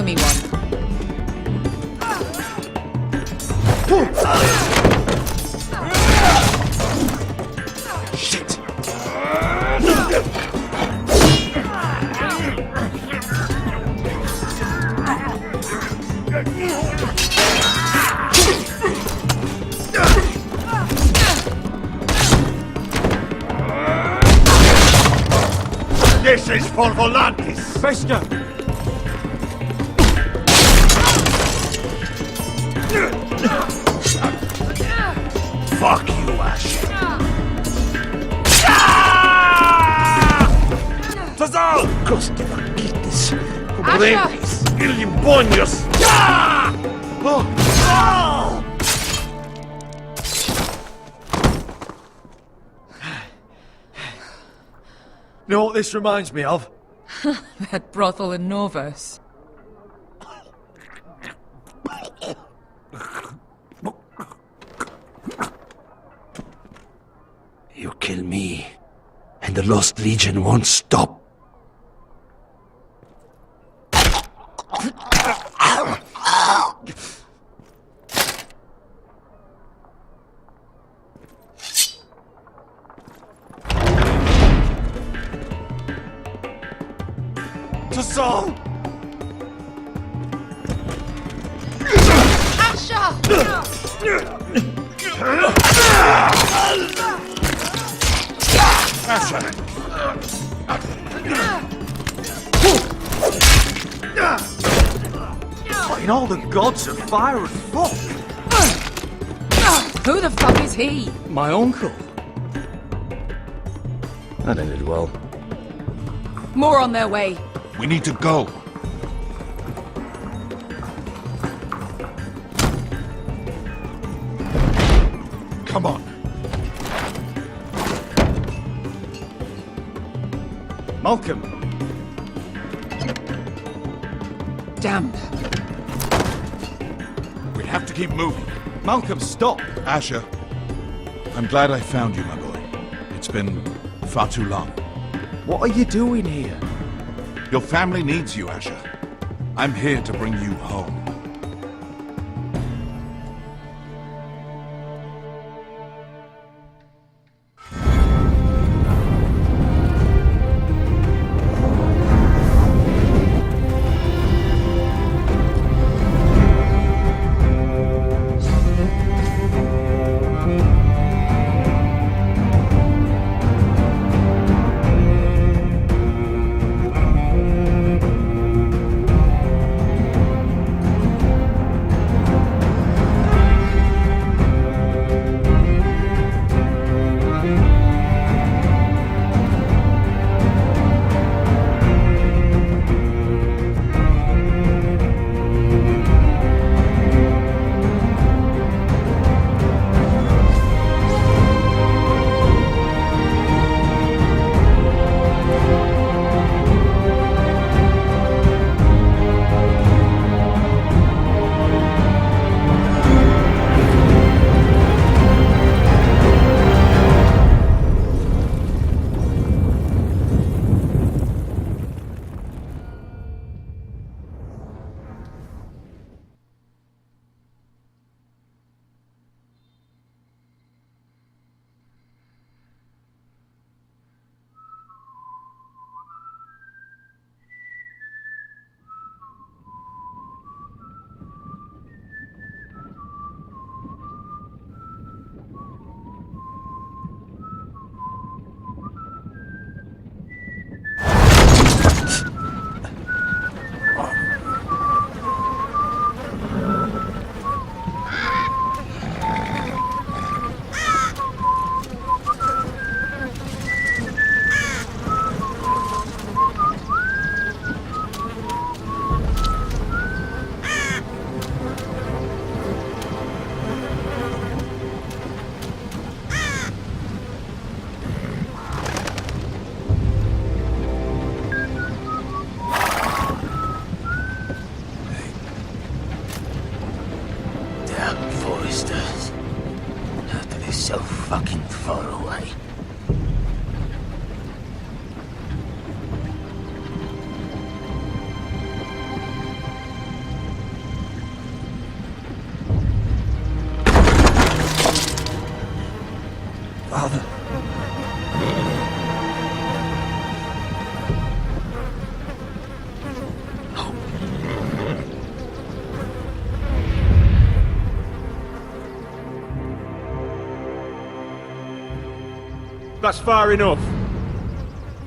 Show me one. Shit! This is for Volantis! Vesca! Fuck you, Ash! Tazal! Coste vaquitis! Cobrentis! Ilimbonios! You know what this reminds me of? That brothel in Novus. You kill me, and the Lost Legion won't stop. Tazal! Fighting all the gods of fire and fuck! Who the fuck is he? My uncle. That ended well. More on their way. We need to go. Come on. Malcolm. Damn. We have to keep moving. Malcolm, stop! Asher, I'm glad I found you, my boy. It's been far too long. What are you doing here? Your family needs you, Asher. I'm here to bring you home. So fucking far away. Father. That's far enough.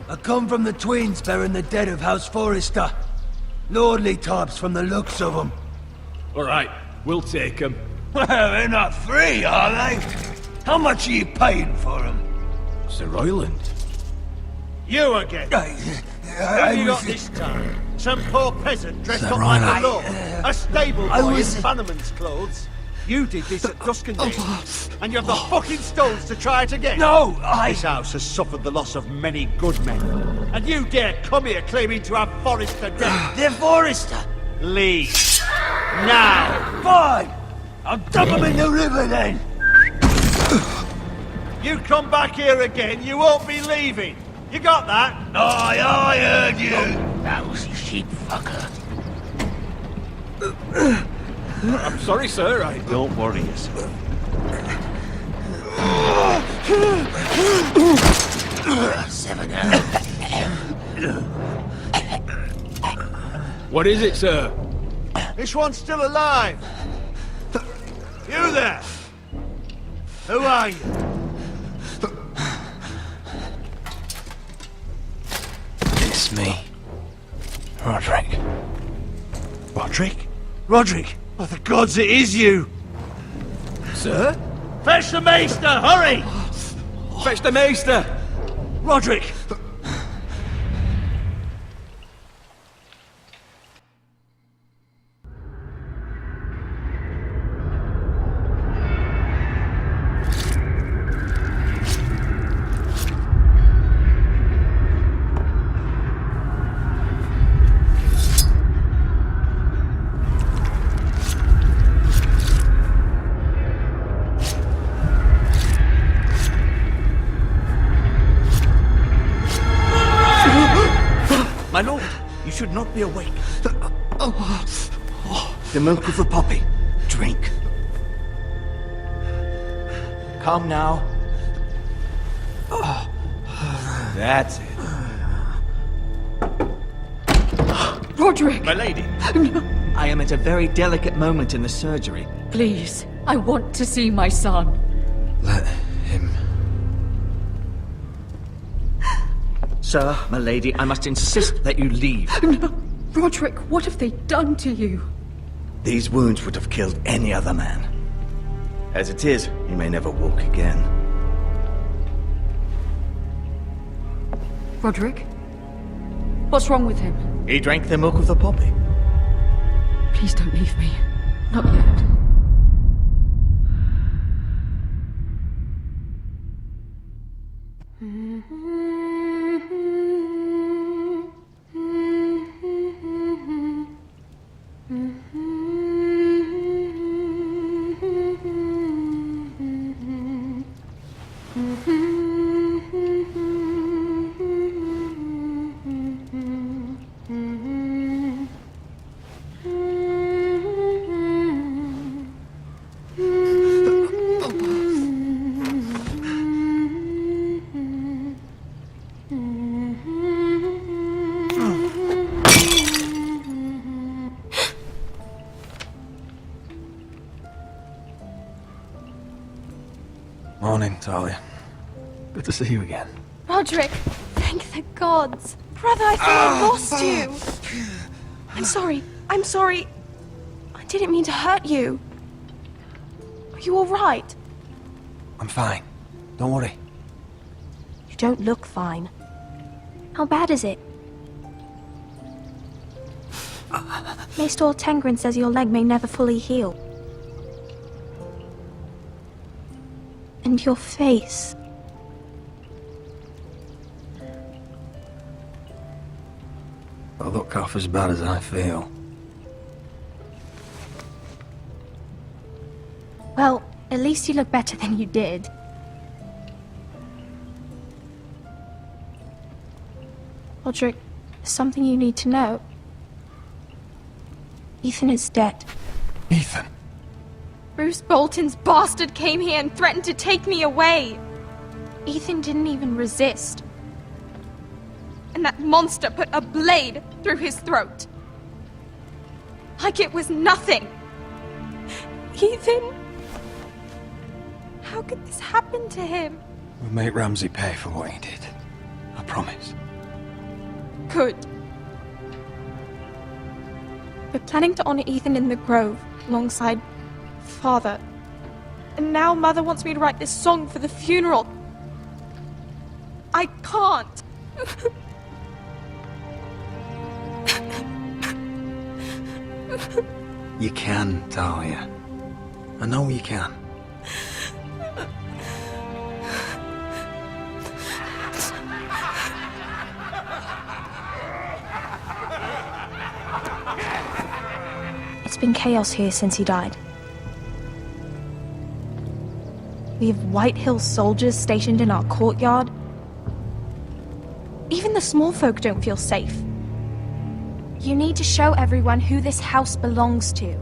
I come from the twins bearing the dead of House Forrester. Lordly types from the looks of them. Alright, we'll take them. Well, they're not free, are they? How much are you paying for them? Sir Royland. You again! Who have you got this time? Some poor peasant dressed up like a lord? A stable boy in Bannerman's clothes? You did this at dusk and dawn, and you have the fucking stones to try it again? No, This house has suffered the loss of many good men, and you dare come here claiming to have Forrester dead? They're Forrester! Leave. Now! Fine! I'll dump them in the river then! You come back here again, you won't be leaving. You got that? Aye, I heard you! Lousy sheep fucker. I'm sorry, sir. Don't worry yourself. What is it, sir? This one's still alive. You there? Who are you? It's me. Roderick. Roderick? Roderick! Oh, the gods, it is you! Sir? Fetch the maester, hurry! Fetch the maester! Roderick! My lord, you should not be awake. The milk of the poppy. Drink. Calm now. That's it. Roderick! My lady, I am at a very delicate moment in the surgery. Please, I want to see my son. Let him... Sir, my lady, I must insist that you leave. No. Roderick, what have they done to you? These wounds would have killed any other man. As it is, he may never walk again. Roderick? What's wrong with him? He drank the milk of the poppy. Please don't leave me. Not yet. Morning, Talia. Good to see you again. Roderick, thank the gods. Brother, I thought I lost you. I'm sorry. I didn't mean to hurt you. Are you all right? I'm fine. Don't worry. You don't look fine. How bad is it? Maester Tengrin says your leg may never fully heal. And your face. I look half as bad as I feel. Well, at least you look better than you did. Roderick, there's something you need to know. Ethan is dead. Ethan? Bruce Bolton's bastard came here and threatened to take me away. Ethan didn't even resist. And that monster put a blade through his throat. Like it was nothing. Ethan? How could this happen to him? We'll make Ramsey pay for what he did. I promise. Good. We're planning to honor Ethan in the Grove, alongside Father. And now Mother wants me to write this song for the funeral. I can't. You can, Talia. I know you can. It's been chaos here since he died. We have White Hill soldiers stationed in our courtyard. Even the small folk don't feel safe. You need to show everyone who this house belongs to.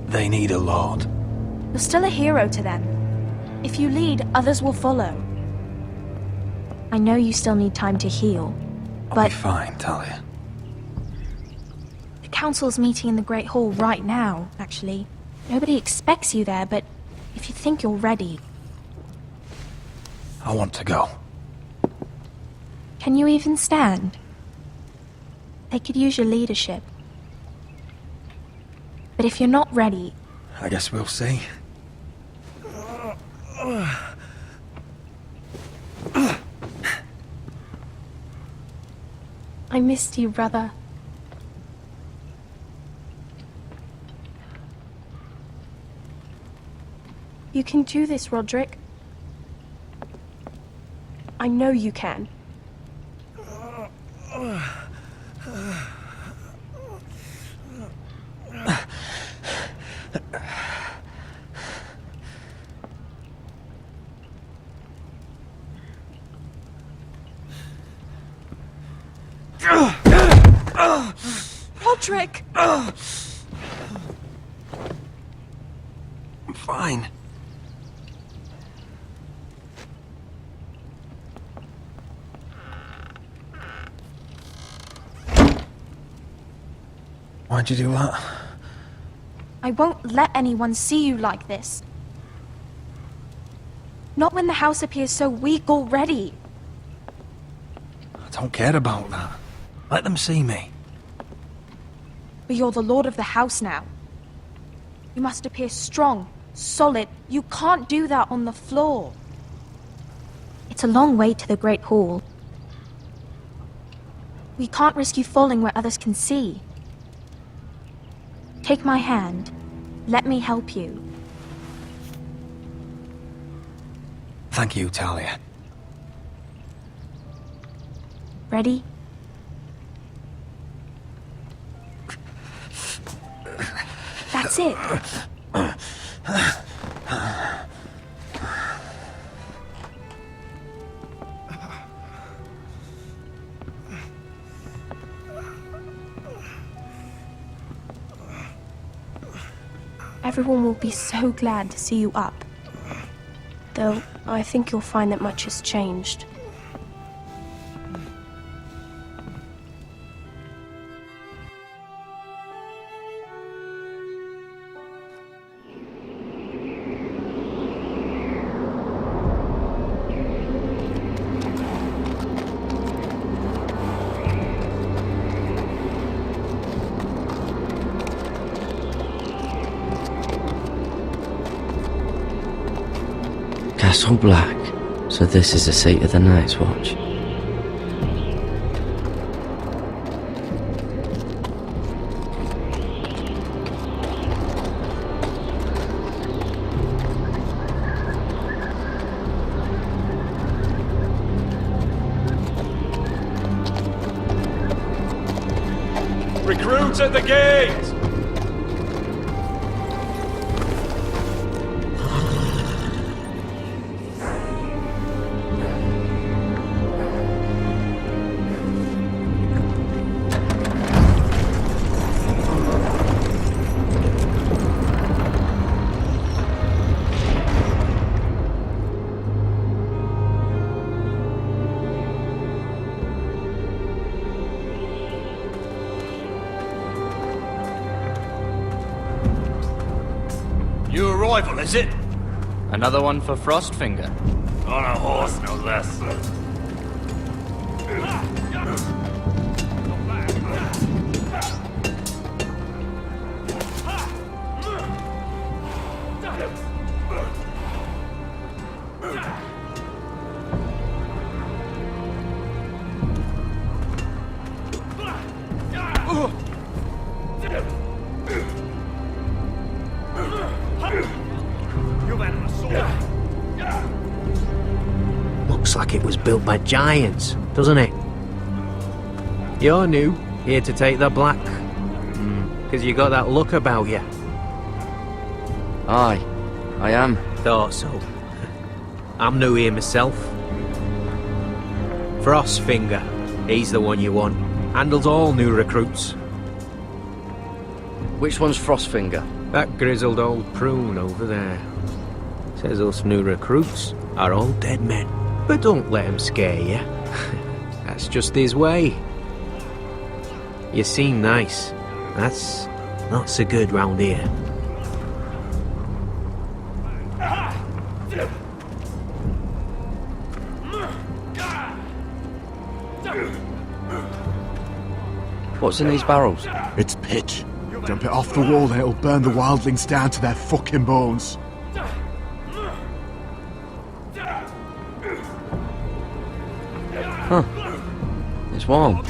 They need a lord. You're still a hero to them. If you lead, others will follow. I know you still need time to heal, I'll but be fine, Talia. the council's meeting in the Great Hall right now, actually. Nobody expects you there, but if you think you're ready, I want to go. can you even stand? They could use your leadership. But if you're not ready, I guess we'll see. I missed you, brother. You can do this, Roderick. I know you can. Roderick! I'm fine. Why'd you do that? I won't let anyone see you like this. Not when the house appears so weak already. I don't care about that. Let them see me. But you're the lord of the house now. You must appear strong, solid. You can't do that on the floor. It's a long way to the Great Hall. We can't risk you falling where others can see. Take my hand. Let me help you. Thank you, Talia. Ready? That's it. Everyone will be so glad to see you up. Though, I think you'll find that much has changed. Castle Black, so this is the seat of the Night's Watch. Recruits at the gate! arrival, is it? Another one for Frostfinger. On a horse, no less. Looks like it was built by giants, doesn't it? You're new, here to take the black. Because you got that look about you. Aye, I am. Thought so. I'm new here myself. Frostfinger, he's the one you want. Handles all new recruits. Which one's Frostfinger? That grizzled old prune over there. Says us new recruits are all dead men. But don't let him scare you. That's just his way. You seem nice. That's not so good round here. What's in these barrels? It's pitch. Dump it off the wall and it'll burn the wildlings down to their fucking bones. Huh. It's warm.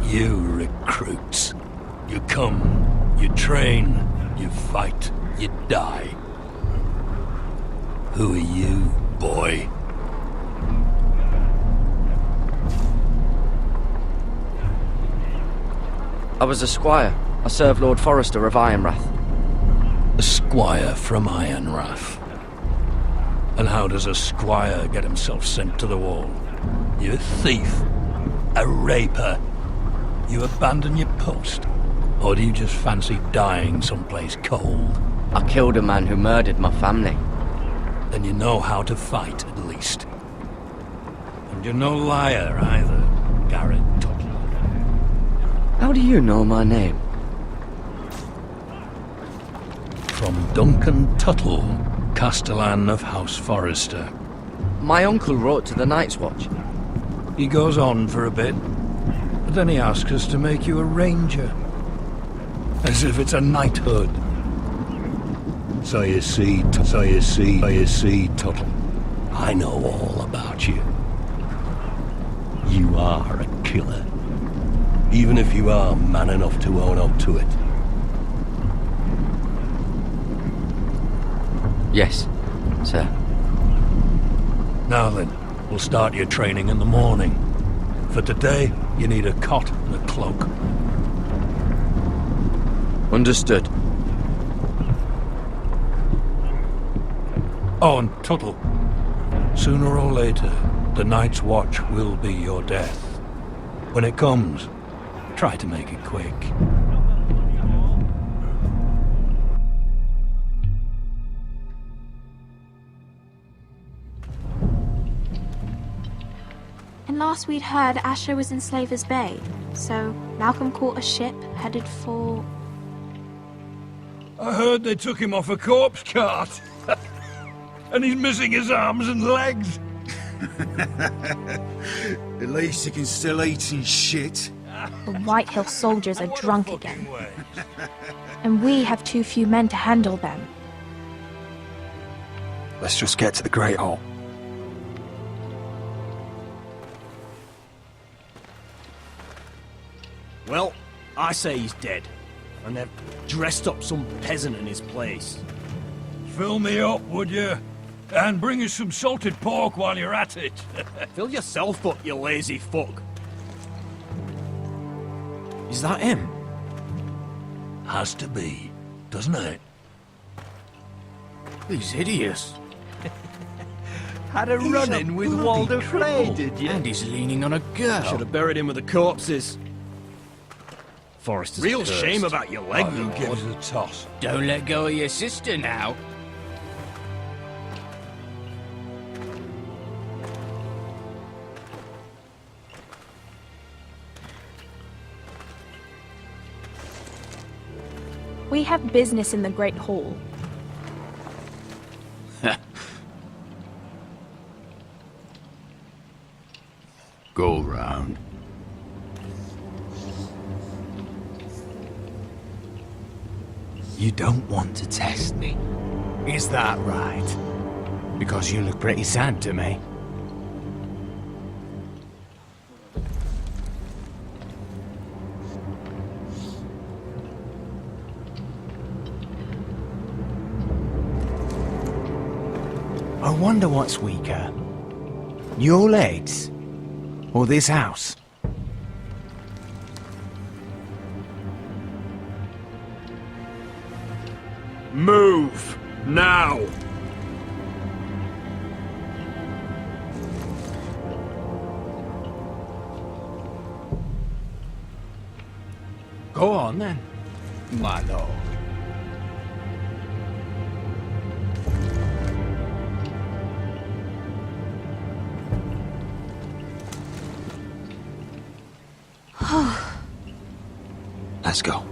You recruits. You come, you train, you fight, you die. Who are you, boy? I was a squire. I served Lord Forrester of Ironrath. A squire from Ironrath. And how does a squire get himself sent to the wall? You a thief? A raper? You abandon your post? Or do you just fancy dying someplace cold? I killed a man who murdered my family. Then you know how to fight, at least. And you're no liar, either, Garrett Tuttle. How do you know my name? From Duncan Tuttle, Castellan of House Forrester. My uncle wrote to the Night's Watch. He goes on for a bit, but then he asks us to make you a ranger. As if it's a knighthood. So you see, Tuttle. I know all about you. You are a killer. Even if you are man enough to own up to it. Yes, sir. Now then, we'll start your training in the morning. For today, you need a cot and a cloak. Understood. Oh, and Tuttle. Sooner or later, the Night's Watch will be your death. When it comes, try to make it quick. And last we'd heard, Asher was in Slaver's Bay, so Malcolm caught a ship headed for... I heard they took him off a corpse cart. And he's missing his arms and legs. At least he can still eat and shit. The White Hill soldiers are drunk again. And we have too few men to handle them. Let's just get to the Great Hall. Well, I say he's dead. And they've dressed up some peasant in his place. Fill me up, would you? And bring us some salted pork while you're at it. Fill yourself up, you lazy fuck. Is that him? Has to be, doesn't it? He's hideous. Had a run-in with Walder Frey, did you? And he's leaning on a girl. Should have buried him with the corpses. Forrester's Real cursed. shame about your leg, Who Lord. gives it a toss? Don't let go of your sister now. We have business in the Great Hall. Go round. You don't want to test me. Is that right? Because you look pretty sad to me. I wonder what's weaker. Your legs? Or this house? Move! Now! Go on then, my lord. Let's go.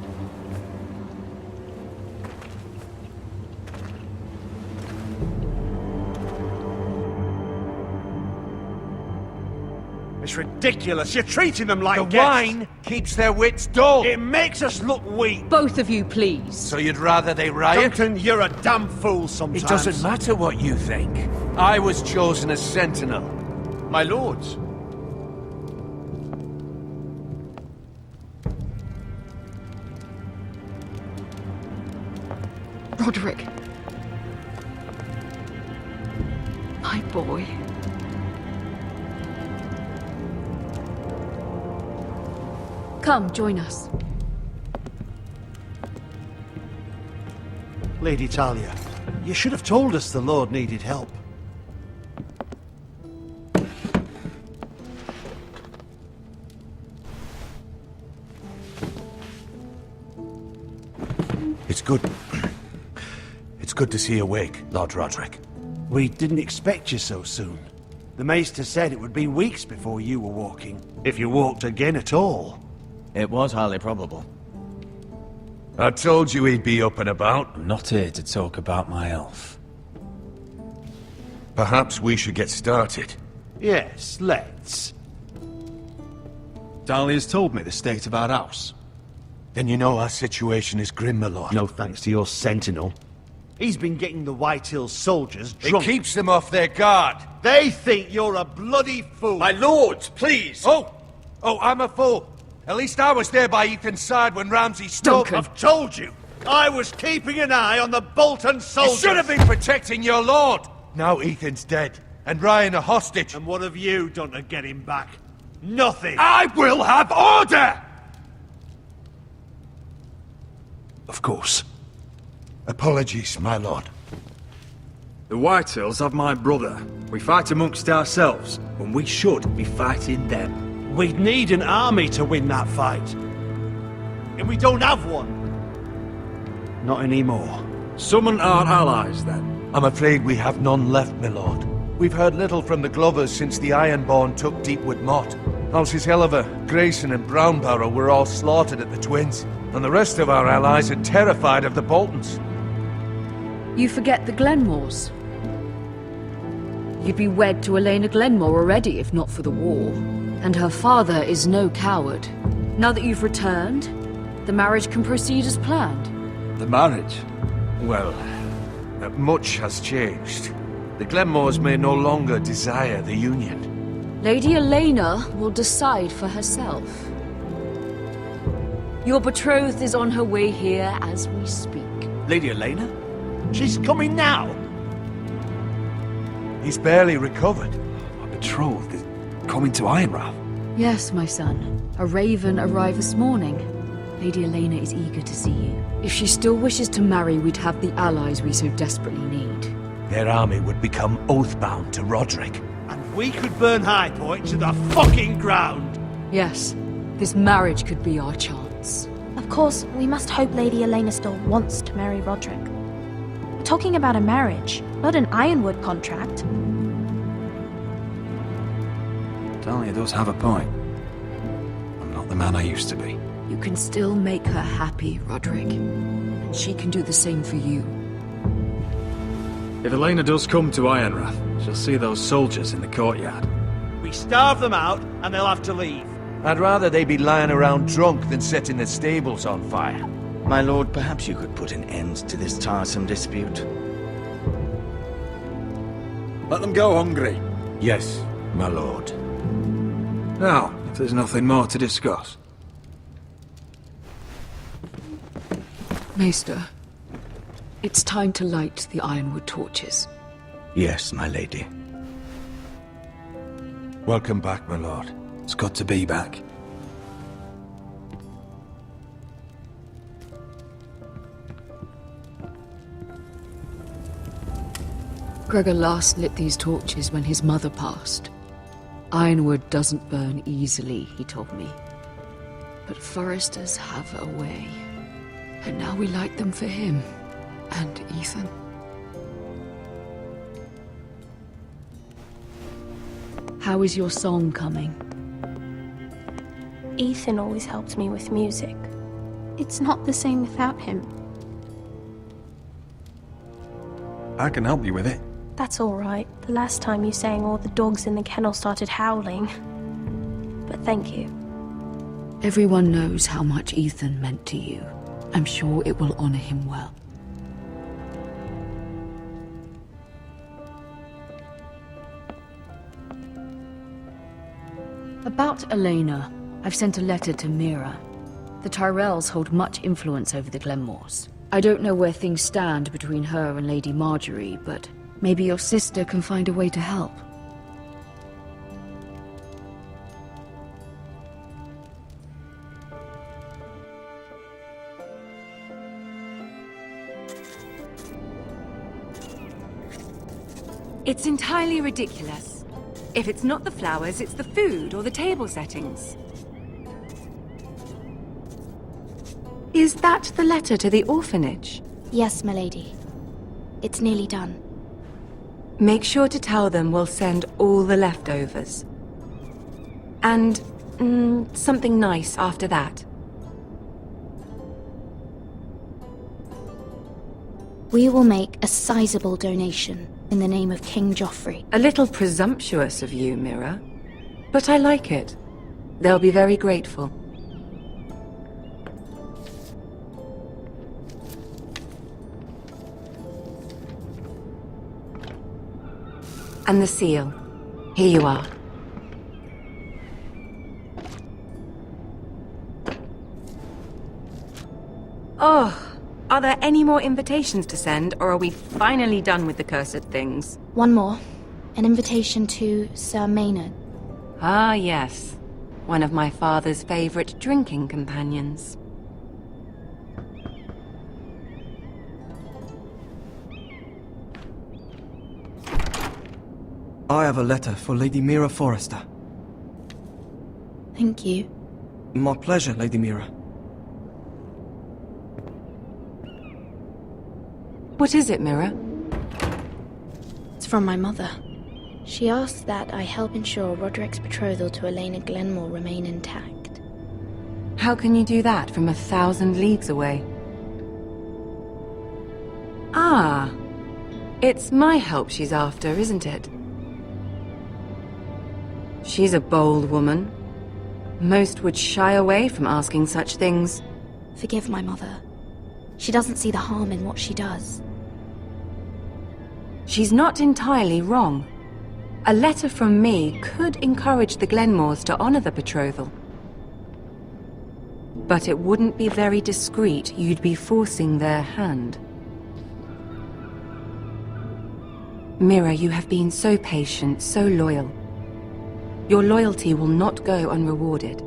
It's ridiculous. You're treating them like The guests. wine keeps their wits dull. It makes us look weak. Both of you, please. So you'd rather they riot? Duncan, you're a damn fool sometimes. It doesn't matter what you think. I was chosen as sentinel. My lords. Roderick. My boy. Come, join us. Lady Talia, you should have told us the Lord needed help. It's good. It's good to see you awake, Lord Roderick. We didn't expect you so soon. The Maester said it would be weeks before you were walking, if you walked again at all. It was highly probable. I told you he'd be up and about. I'm not here to talk about my elf. Perhaps we should get started. Yes, let's. Dahlia's told me the state of our house. Then you know our situation is grim, my lord. No thanks to your sentinel. He's been getting the White Hills soldiers It drunk. keeps them off their guard. They think you're a bloody fool. My lords, please! Oh, I'm a fool. At least I was there by Ethan's side when Ramsay stole... Duncan. I've told you. I was keeping an eye on the Bolton You soldiers. should have been protecting your lord. Now Ethan's dead, and Ryan a hostage. And what have you done to get him back? Nothing. I will have order! Of course. Apologies, my lord. The Whitehills have my brother. We fight amongst ourselves, when we should be fighting them. We'd need an army to win that fight. And we don't have one. Not anymore. Summon our allies, then. I'm afraid we have none left, my lord. We've heard little from the Glovers since the Ironborn took Deepwood Motte. Houses Helliver, Grayson and Brownbarrow were all slaughtered at the Twins, and the rest of our allies are terrified of the Boltons. You forget the Glenmores. You'd be wed to Elena Glenmore already if not for the war. And her father is no coward. Now that you've returned, the marriage can proceed as planned. The marriage? Well, much has changed. The Glenmores may no longer desire the union. Lady Elena will decide for herself. Your betrothed is on her way here as we speak. Lady Elena? She's coming now. He's barely recovered. My betrothed is coming to Ironrath. Yes, my son. A raven arrived this morning. Lady Elena is eager to see you. If she still wishes to marry, we'd have the allies we so desperately need. their army would become oathbound to Roderick. And we could burn High Point to the fucking ground! Yes, this marriage could be our chance. Of course, we must hope Lady Elena still wants to marry Roderick. We're talking about a marriage, not an Ironwood contract. Talia does have a point. I'm not the man I used to be. You can still make her happy, Roderick. And she can do the same for you. If Elena does come to Ironrath, she'll see those soldiers in the courtyard. We starve them out, and they'll have to leave. I'd rather they be lying around drunk than setting the stables on fire. My lord, perhaps you could put an end to this tiresome dispute. Let them go hungry. Yes, my lord. Now, if there's nothing more to discuss. Maester, it's time to light the Ironwood torches. Yes, my lady. Welcome back, my lord. It's good to be back. Gregor last lit these torches when his mother passed. Ironwood doesn't burn easily, he told me. But foresters have a way. And now we light them for him. And Ethan. How is your song coming? Ethan always helped me with music. It's not the same without him. I can help you with it. That's all right. The last time you sang, all the dogs in the kennel started howling. But thank you. Everyone knows how much Ethan meant to you. I'm sure it will honor him well. About Elena, I've sent a letter to Mira. The Tyrells hold much influence over the Glenmores. I don't know where things stand between her and Lady Marjorie, but maybe your sister can find a way to help. It's entirely ridiculous. If it's not the flowers, it's the food or the table settings. Is that the letter to the orphanage? Yes, milady. It's nearly done. Make sure to tell them we'll send all the leftovers. And, something nice after that. We will make a sizable donation in the name of King Joffrey. A little presumptuous of you, Mira. But I like it. They'll be very grateful. And the seal. Here you are. Oh, are there any more invitations to send, or are we finally done with the cursed things? One more. An invitation to Sir Maynard. Ah, yes. One of my father's favorite drinking companions. I have a letter for Lady Mira Forrester. Thank you. My pleasure, Lady Mira. What is it, Mira? It's from my mother. She asks that I help ensure Roderick's betrothal to Elena Glenmore remain intact. How can you do that from 1,000 leagues away? Ah, it's my help she's after, isn't it? She's a bold woman. Most would shy away from asking such things. Forgive my mother. She doesn't see the harm in what she does. She's not entirely wrong. A letter from me could encourage the Glenmores to honor the betrothal. But it wouldn't be very discreet. You'd be forcing their hand. Mira, you have been so patient, so loyal. Your loyalty will not go unrewarded.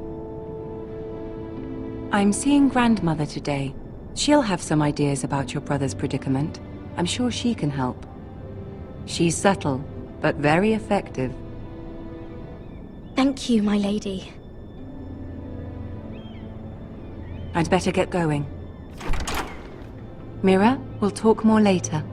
I'm seeing Grandmother today. She'll have some ideas about your brother's predicament. I'm sure she can help. She's subtle, but very effective. Thank you, my lady. I'd better get going. Mira, we'll talk more later.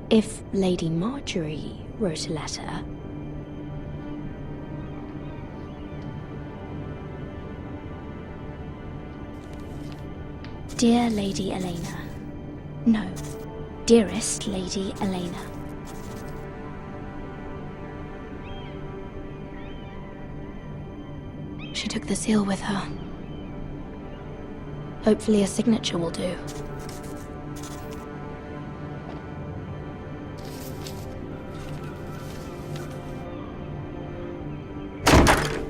If Lady Marjorie wrote a letter... Dear Lady Elena. No. Dearest Lady Elena. She took the seal with her. Hopefully a signature will do.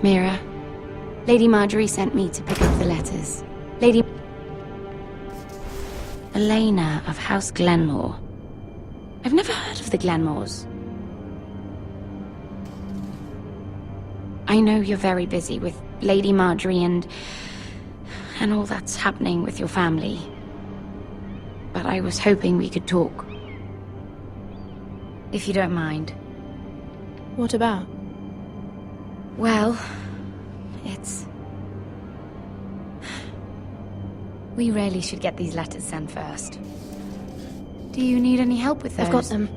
Mira, Lady Marjorie sent me to pick up the letters. Lady... Elena of House Glenmore. I've never heard of the Glenmores. I know you're very busy with Lady Marjorie and all that's happening with your family. But I was hoping we could talk. If you don't mind. What about? Well, it's... We really should get these letters sent first. Do you need any help with those? I've got them.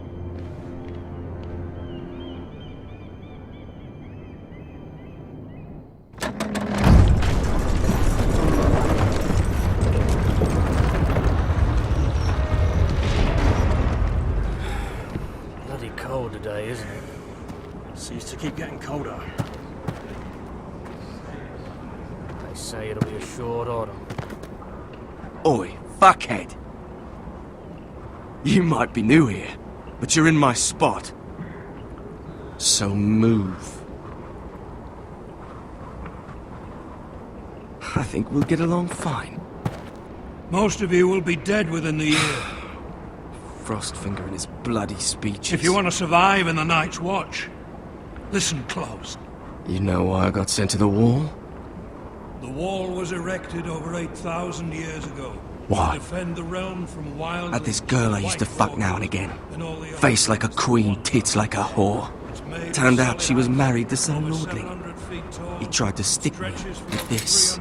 Bloody cold today, isn't it? Seems to keep getting colder. They say it'll be a short autumn. Oi, fuckhead! You might be new here, but you're in my spot. So move. I think we'll get along fine. Most of you will be dead within the year. Frostfinger and his bloody speeches. If you want to survive in the Night's Watch, listen close. You know why I got sent to the wall? The wall was erected over 8,000 years ago. Why? To defend the realm from wild... Had this girl I used to fuck now and again. Face like a queen, tits like a whore. Turned out she was married to some lordling. He tried to stick me with this.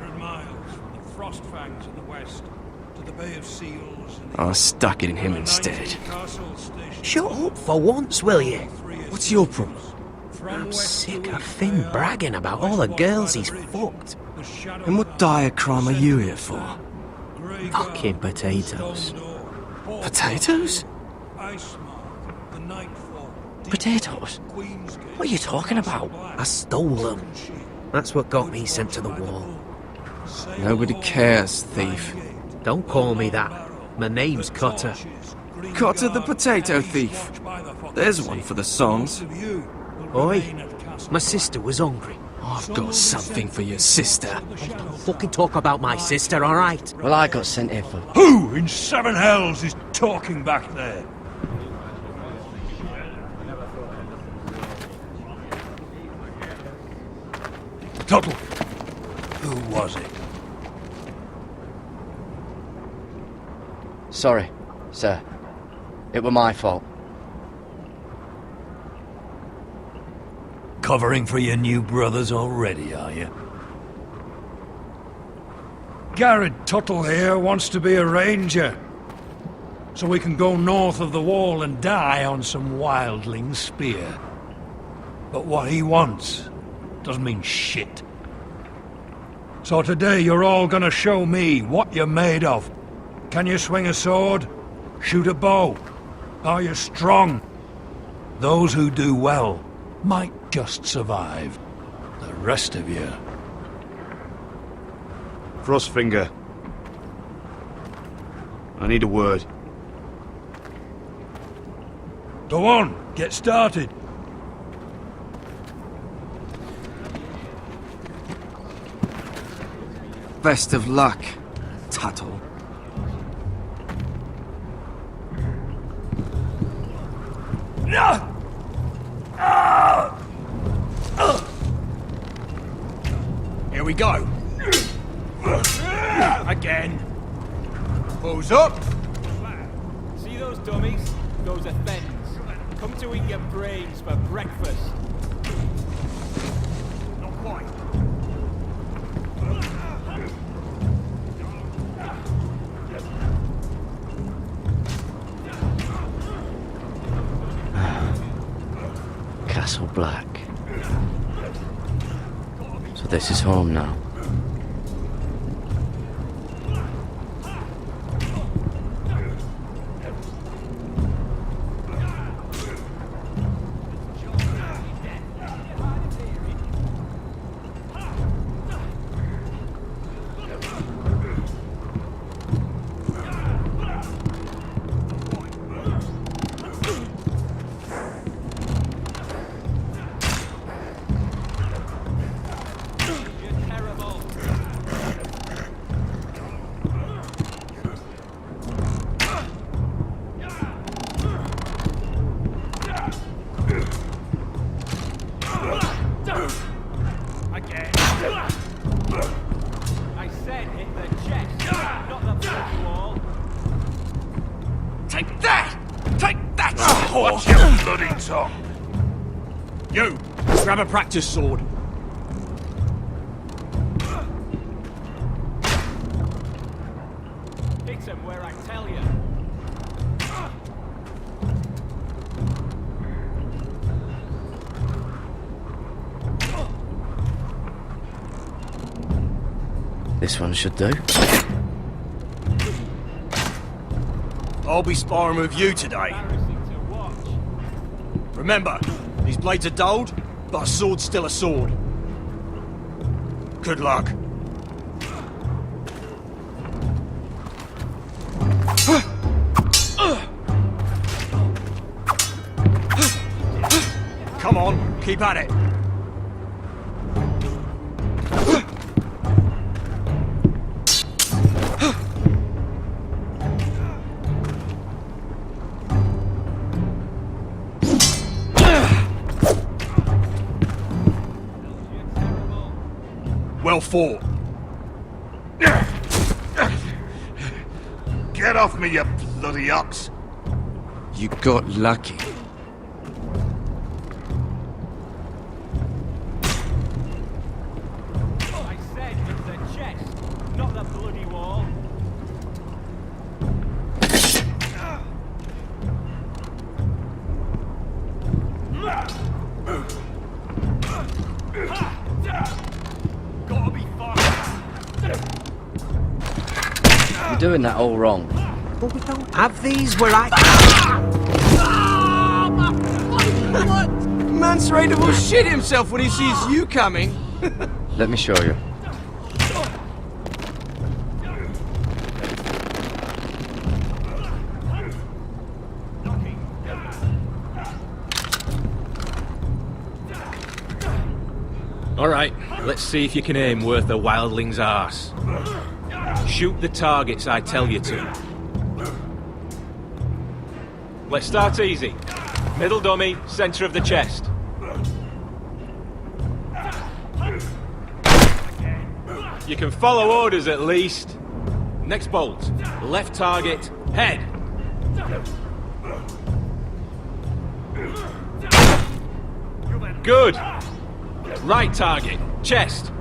I stuck it in him instead. Shut up for once, will you? What's your problem? I'm sick of Finn bragging about all the girls he's fucked. And what dire crime are you here for? Fucking potatoes. Potatoes? Potatoes? What are you talking about? I stole them. That's what got me sent to the wall. Nobody cares, thief. Don't call me that. My name's Cutter. Cutter the potato thief. There's one for the songs. Oi, my sister was hungry. I've got something for your sister. Don't fucking talk about my sister, alright? Well, I got sent here for... Who in seven hells is talking back there? Tuttle, who was it? Sorry, sir. It were my fault. Covering for your new brothers already, are you? Garrett Tuttle here wants to be a ranger. So we can go north of the wall and die on some wildling's spear. But what he wants doesn't mean shit. So today you're all gonna show me what you're made of. Can you swing a sword? Shoot a bow? Are you strong? Those who do well might just survive. The rest of you... Frostfinger. I need a word. Go on, get started. Best of luck, Tuttle. Here we go. Again. Who's up? See those dummies? Those are thens. Come to eat your brains for breakfast. Not quite. Castle Black. So this is home now. Watch your bloody tongue! You! Grab a practice sword. Hit him where I tell you. This one should do. I'll be sparring with you today. Remember, these blades are dulled, but a sword's still a sword. Good luck. Come on, keep at it. Well fought. Get off me, you bloody ox! You got lucky. I said it's the chest, not the bloody wall. You're doing that all wrong. But we don't have these where I... What? Mance Raider will shit himself when he sees you coming. Let me show you. Alright, let's see if you can aim worth a wildling's arse. Shoot the targets I tell you to. Let's start easy. Middle dummy, center of the chest. You can follow orders at least. Next bolt. Left target, head. Good. Right target, chest.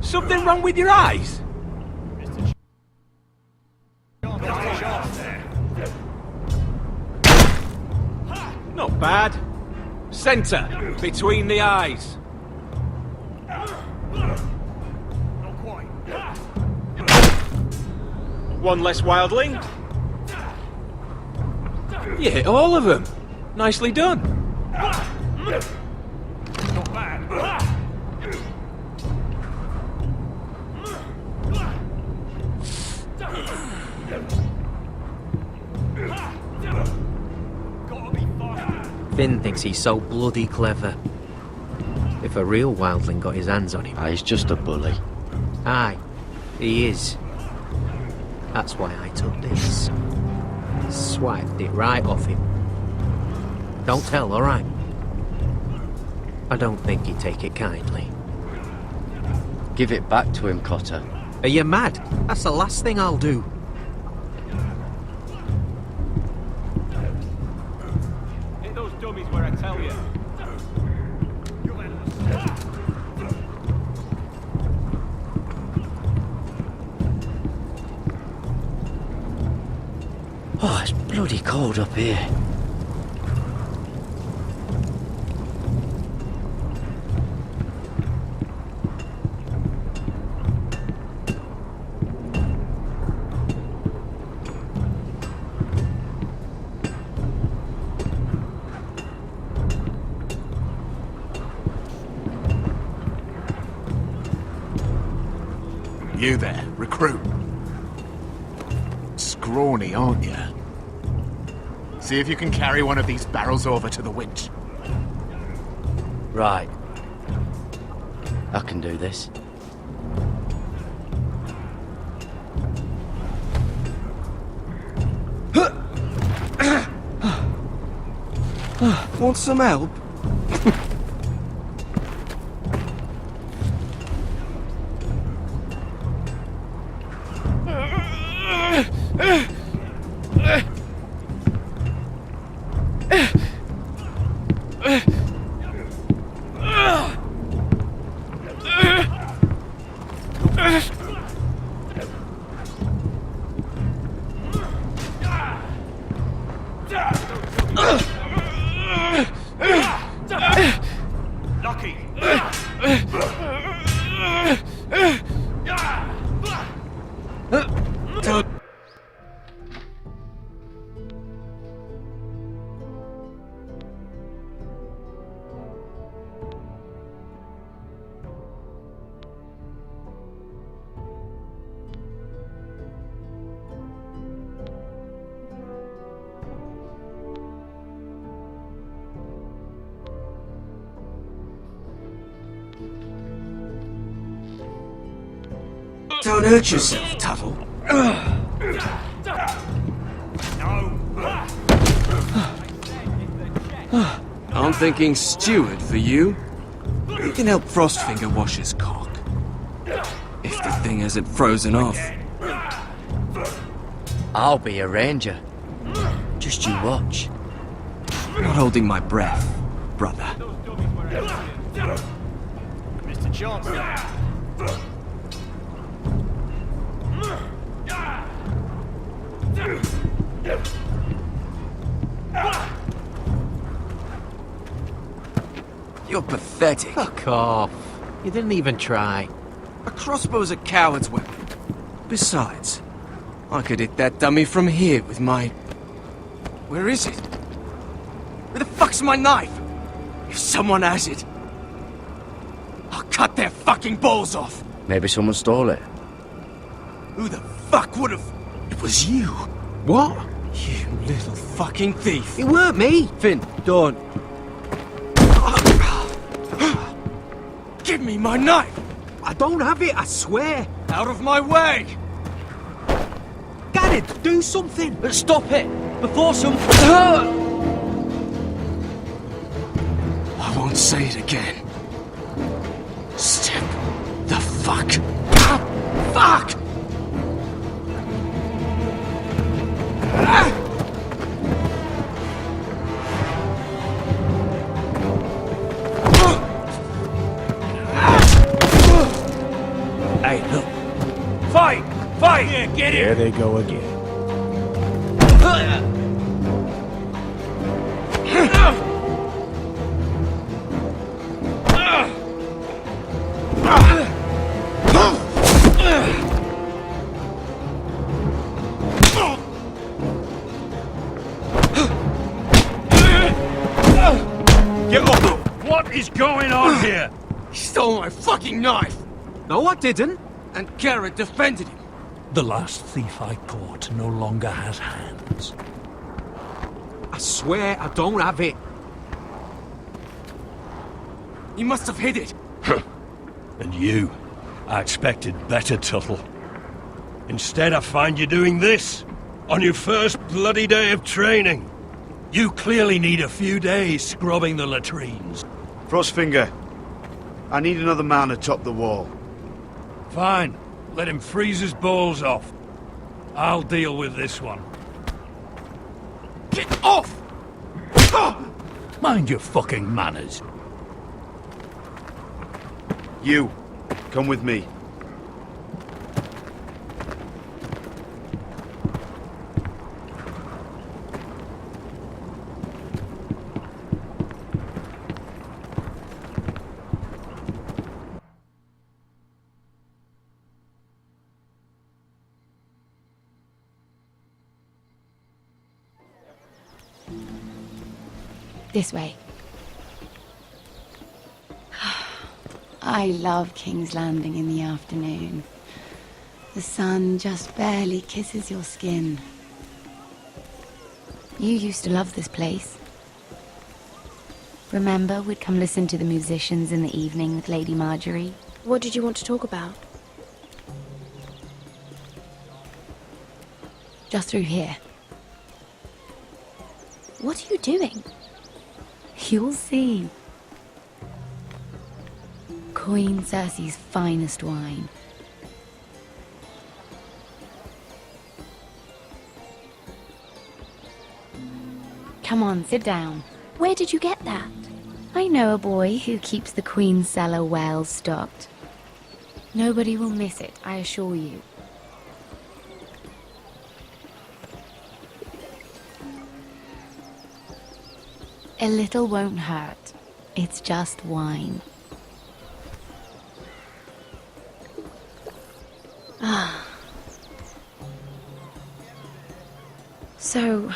Something wrong with your eyes? Not bad. Center, between the eyes. One less wildling. You hit all of them. Nicely done. Not bad. Gotta be fast. Finn thinks he's so bloody clever. If a real wildling got his hands on him... He's just a bully. Aye, he is. That's why I took this. Swiped it right off him. Don't tell, alright? I don't think he'd take it kindly. Give it back to him, Cotter. Are you mad? That's the last thing I'll do. Hit those dummies where I tell you. Oh, it's bloody cold up here. You there, recruit. Scrawny, aren't you? See if you can carry one of these barrels over to the winch. Right. I can do this. Want some help? Don't hurt yourself, Tuttle. I'm thinking steward for you. You can help Frostfinger wash his cock. If the thing hasn't frozen off. I'll be a ranger. Just you watch. Not holding my breath, brother. Mr. Chancellor. You're pathetic. Fuck off. You didn't even try. A crossbow's a coward's weapon. Besides, I could hit that dummy from here with my... Where is it? Where the fuck's my knife? If someone has it, I'll cut their fucking balls off. Maybe someone stole it. Who the fuck would've... It was you. What? You little fucking thief. It weren't me. Finn, don't. Give me my knife! I don't have it, I swear. Out of my way! Garrett, do something. Stop it! Before some... I won't say it again. Step the fuck up! Fuck! Hey, look. Fight! Fight! Yeah, get There they go again. Get up! What is going on here? He stole my fucking knife! No, I didn't. And Garrett defended him. The last thief I caught no longer has hands. I swear I don't have it. He must have hid it. And you? I expected better, Tuttle. Instead, I find you doing this on your first bloody day of training. You clearly need a few days scrubbing the latrines. Frostfinger, I need another man atop the wall. Fine. Let him freeze his balls off. I'll deal with this one. Get off! Mind your fucking manners. You, come with me. This way. I love King's Landing in the afternoon. The sun just barely kisses your skin. You used to love this place. Remember, we'd come listen to the musicians in the evening with Lady Marjorie? What did you want to talk about? Just through here. What are you doing? You'll see. Queen Cersei's finest wine. Come on, sit down. Where did you get that? I know a boy who keeps the Queen's cellar well stocked. Nobody will miss it, I assure you. A little won't hurt. It's just wine. Ah. So,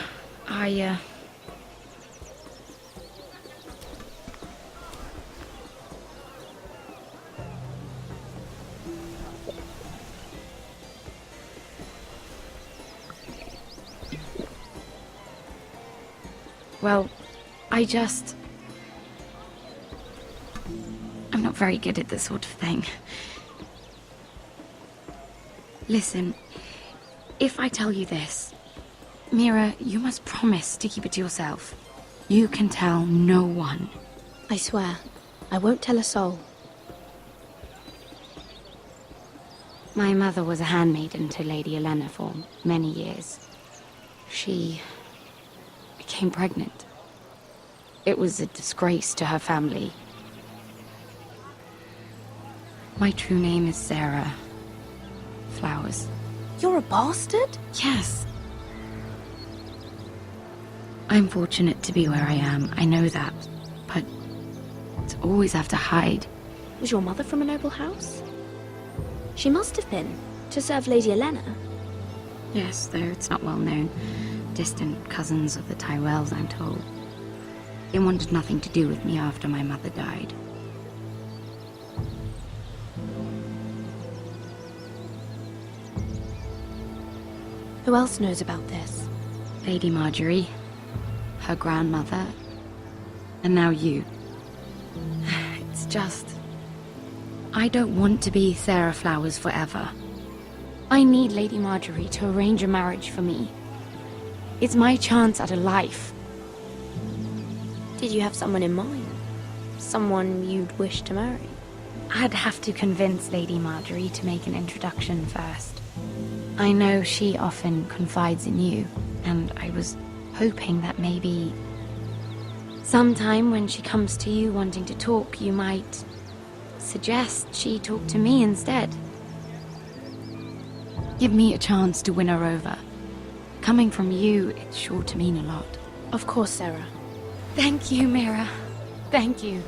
Well, I'm not very good at this sort of thing. Listen, if I tell you this, Mira, you must promise to keep it to yourself. You can tell no one. I swear, I won't tell a soul. My mother was a handmaiden to Lady Olenna for many years. She became pregnant. It was a disgrace to her family. My true name is Sarah Flowers. You're a bastard? Yes. I'm fortunate to be where I am, I know that. But to always have to hide. Was your mother from a noble house? She must have been, to serve Lady Olenna. Yes, though it's not well known. Distant cousins of the Tyrells, I'm told. They wanted nothing to do with me after my mother died. Who else knows about this? Lady Marjorie, her grandmother, and now you. It's just... I don't want to be Sarah Flowers forever. I need Lady Marjorie to arrange a marriage for me. It's my chance at a life. Did you have someone in mind? Someone you'd wish to marry? I'd have to convince Lady Marjorie to make an introduction first. I know she often confides in you, and I was hoping that maybe sometime when she comes to you wanting to talk, you might suggest she talk to me instead. Give me a chance to win her over. Coming from you, it's sure to mean a lot. Of course, Sarah. Thank you, Mira. Thank you.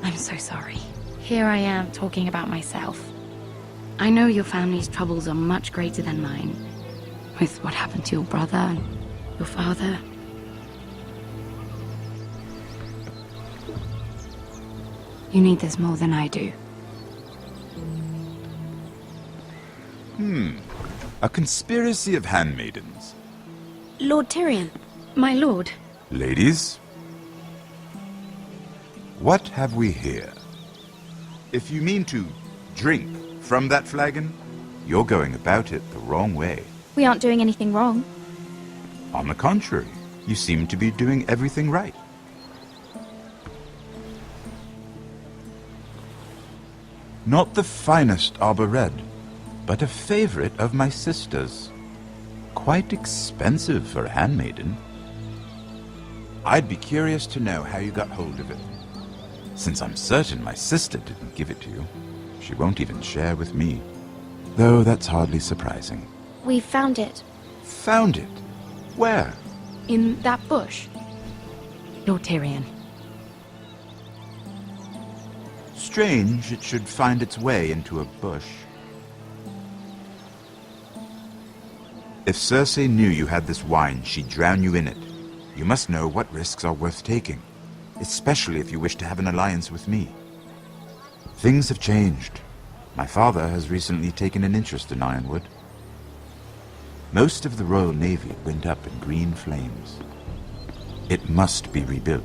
I'm so sorry. Here I am talking about myself. I know your family's troubles are much greater than mine. With what happened to your brother and your father. You need this more than I do. A conspiracy of handmaidens. Lord Tyrion. My lord. Ladies, What have we here? If you mean to drink from that flagon, you're going about it the wrong way. We aren't doing anything wrong. On the contrary, you seem to be doing everything right. Not the finest arbor red, but a favorite of my sister's. Quite expensive for a handmaiden. I'd be curious to know how you got hold of it. Since I'm certain my sister didn't give it to you, she won't even share with me. Though that's hardly surprising. We found it. Found it? Where? In that bush. Lord Tyrion. Strange it should find its way into a bush. If Cersei knew you had this wine, she'd drown you in it. You must know what risks are worth taking, especially if you wish to have an alliance with me. Things have changed. My father has recently taken an interest in Ironwood. Most of the Royal Navy went up in green flames. It must be rebuilt.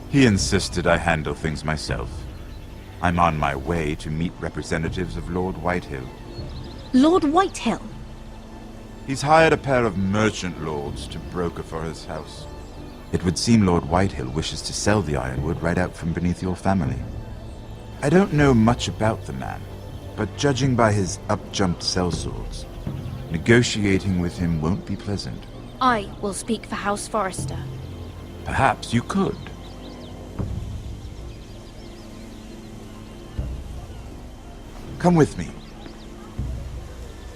He insisted I handle things myself. I'm on my way to meet representatives of Lord Whitehill. Lord Whitehill? He's hired a pair of merchant lords to broker for his house. It would seem Lord Whitehill wishes to sell the Ironwood right out from beneath your family. I don't know much about the man, but judging by his up-jumped sellswords, negotiating with him won't be pleasant. I will speak for House Forrester. Perhaps you could. Come with me.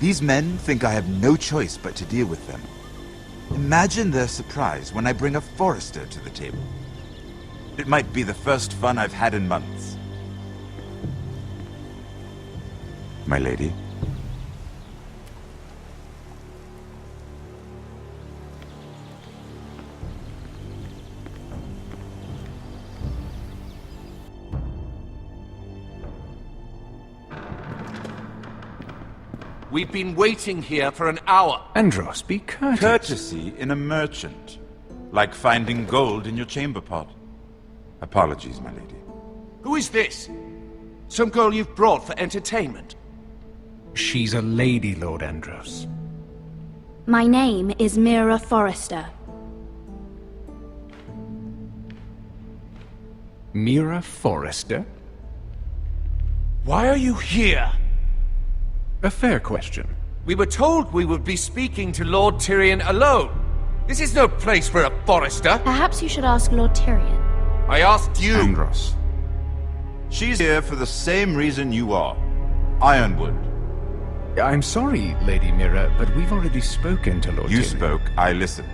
These men think I have no choice but to deal with them. Imagine their surprise when I bring a Forrester to the table. It might be the first fun I've had in months. My lady. We've been waiting here for an hour. Andros, be courteous. Courtesy in a merchant. Like finding gold in your chamber pot. Apologies, my lady. Who is this? Some girl you've brought for entertainment? She's a lady, Lord Andros. My name is Mira Forrester. Mira Forrester? Why are you here? A fair question. We were told we would be speaking to Lord Tyrion alone. This is no place for a Forrester. Perhaps you should ask Lord Tyrion. I asked you. Andros. She's here for the same reason you are. Ironwood. I'm sorry, Lady Mira, but we've already spoken to Lord Tyrion. You spoke, I listened.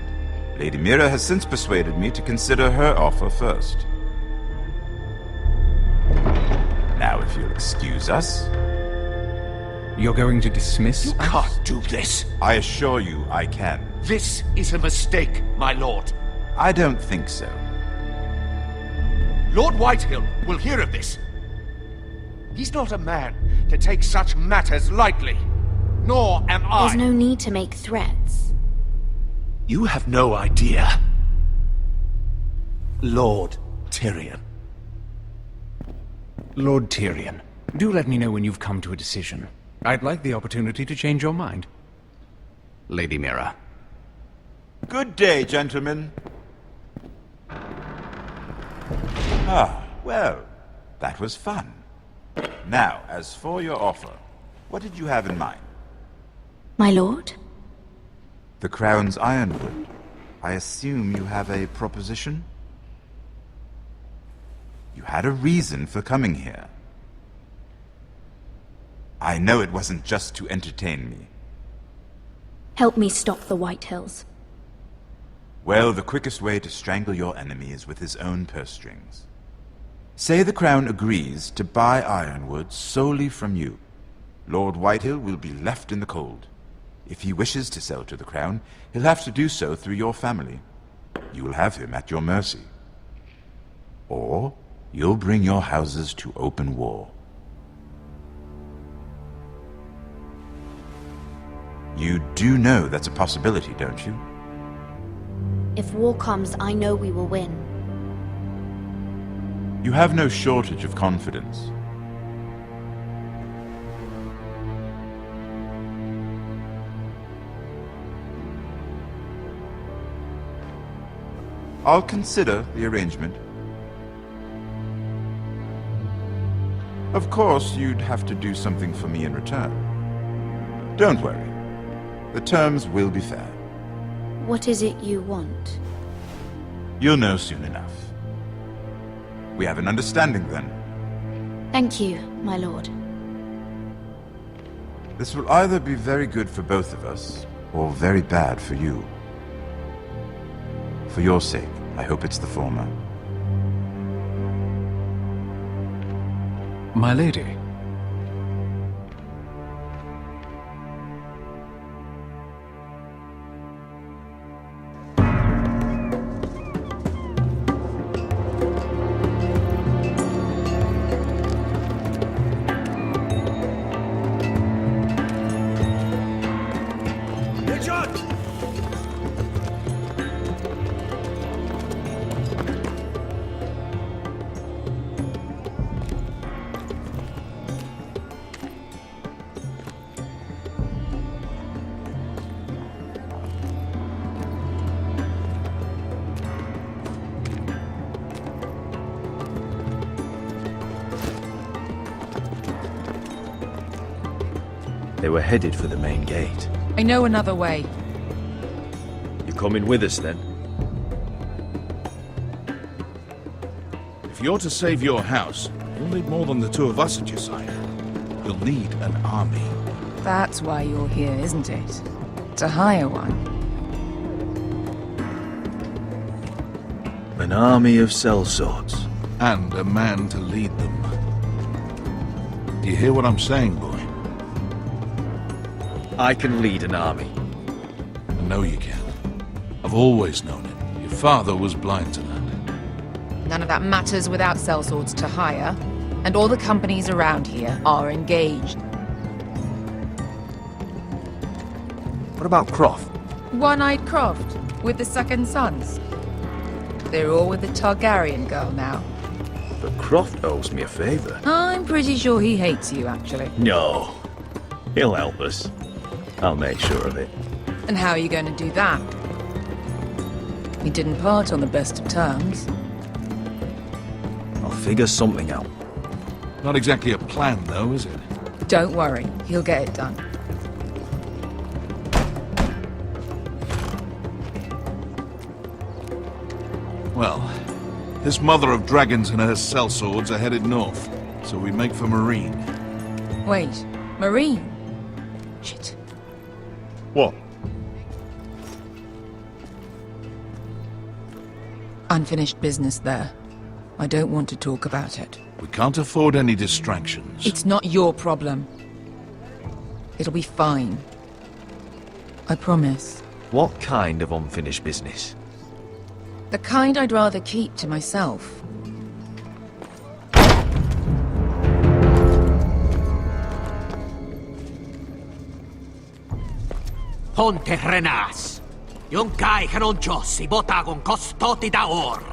Lady Mira has since persuaded me to consider her offer first. Now, if you'll excuse us... You're going to dismiss us? You can't do this. I assure you I can. This is a mistake, my lord. I don't think so. Lord Whitehill will hear of this. He's not a man to take such matters lightly. Nor am I. There's no need to make threats. You have no idea. Lord Tyrion. Lord Tyrion, do let me know when you've come to a decision. I'd like the opportunity to change your mind. Lady Mira. Good day, gentlemen. Ah, well, that was fun. Now, as for your offer, what did you have in mind? My lord? The Crown's Ironwood. I assume you have a proposition? You had a reason for coming here. I know it wasn't just to entertain me. Help me stop the Whitehills. Well, the quickest way to strangle your enemy is with his own purse strings. Say the Crown agrees to buy Ironwood solely from you. Lord Whitehill will be left in the cold. If he wishes to sell to the Crown, he'll have to do so through your family. You will have him at your mercy. Or you'll bring your houses to open war. You do know that's a possibility, don't you? If war comes, I know we will win. You have no shortage of confidence. I'll consider the arrangement. Of course, you'd have to do something for me in return. Don't worry. The terms will be fair. What is it you want? You'll know soon enough. We have an understanding then. Thank you, my lord. This will either be very good for both of us, or very bad for you. For your sake, I hope it's the former. My lady. They were headed for the main gate. I know another way. You coming with us then? If you're to save your house, you'll need more than the two of us at your side. You'll need an army. That's why you're here, isn't it? To hire one. An army of sellswords. And a man to lead them. Do you hear what I'm saying, boy? I can lead an army. I know you can. I've always known it. Your father was blind to that. None of that matters without sellswords to hire. And all the companies around here are engaged. What about Croft? One-eyed Croft, with the second sons. They're all with the Targaryen girl now. But Croft owes me a favor. I'm pretty sure he hates you, actually. No. He'll help us. I'll make sure of it. And how are you going to do that? We didn't part on the best of terms. I'll figure something out. Not exactly a plan, though, is it? Don't worry, he'll get it done. Well, this mother of dragons and her sellswords are headed north, so we make for Marine. Wait, Marine? Shit. What? Unfinished business there. I don't want to talk about it. We can't afford any distractions. It's not your problem. It'll be fine. I promise. What kind of unfinished business? The kind I'd rather keep to myself. Ponte Renas. Yung kai kanon Diyos, ibota kong kostoti daor.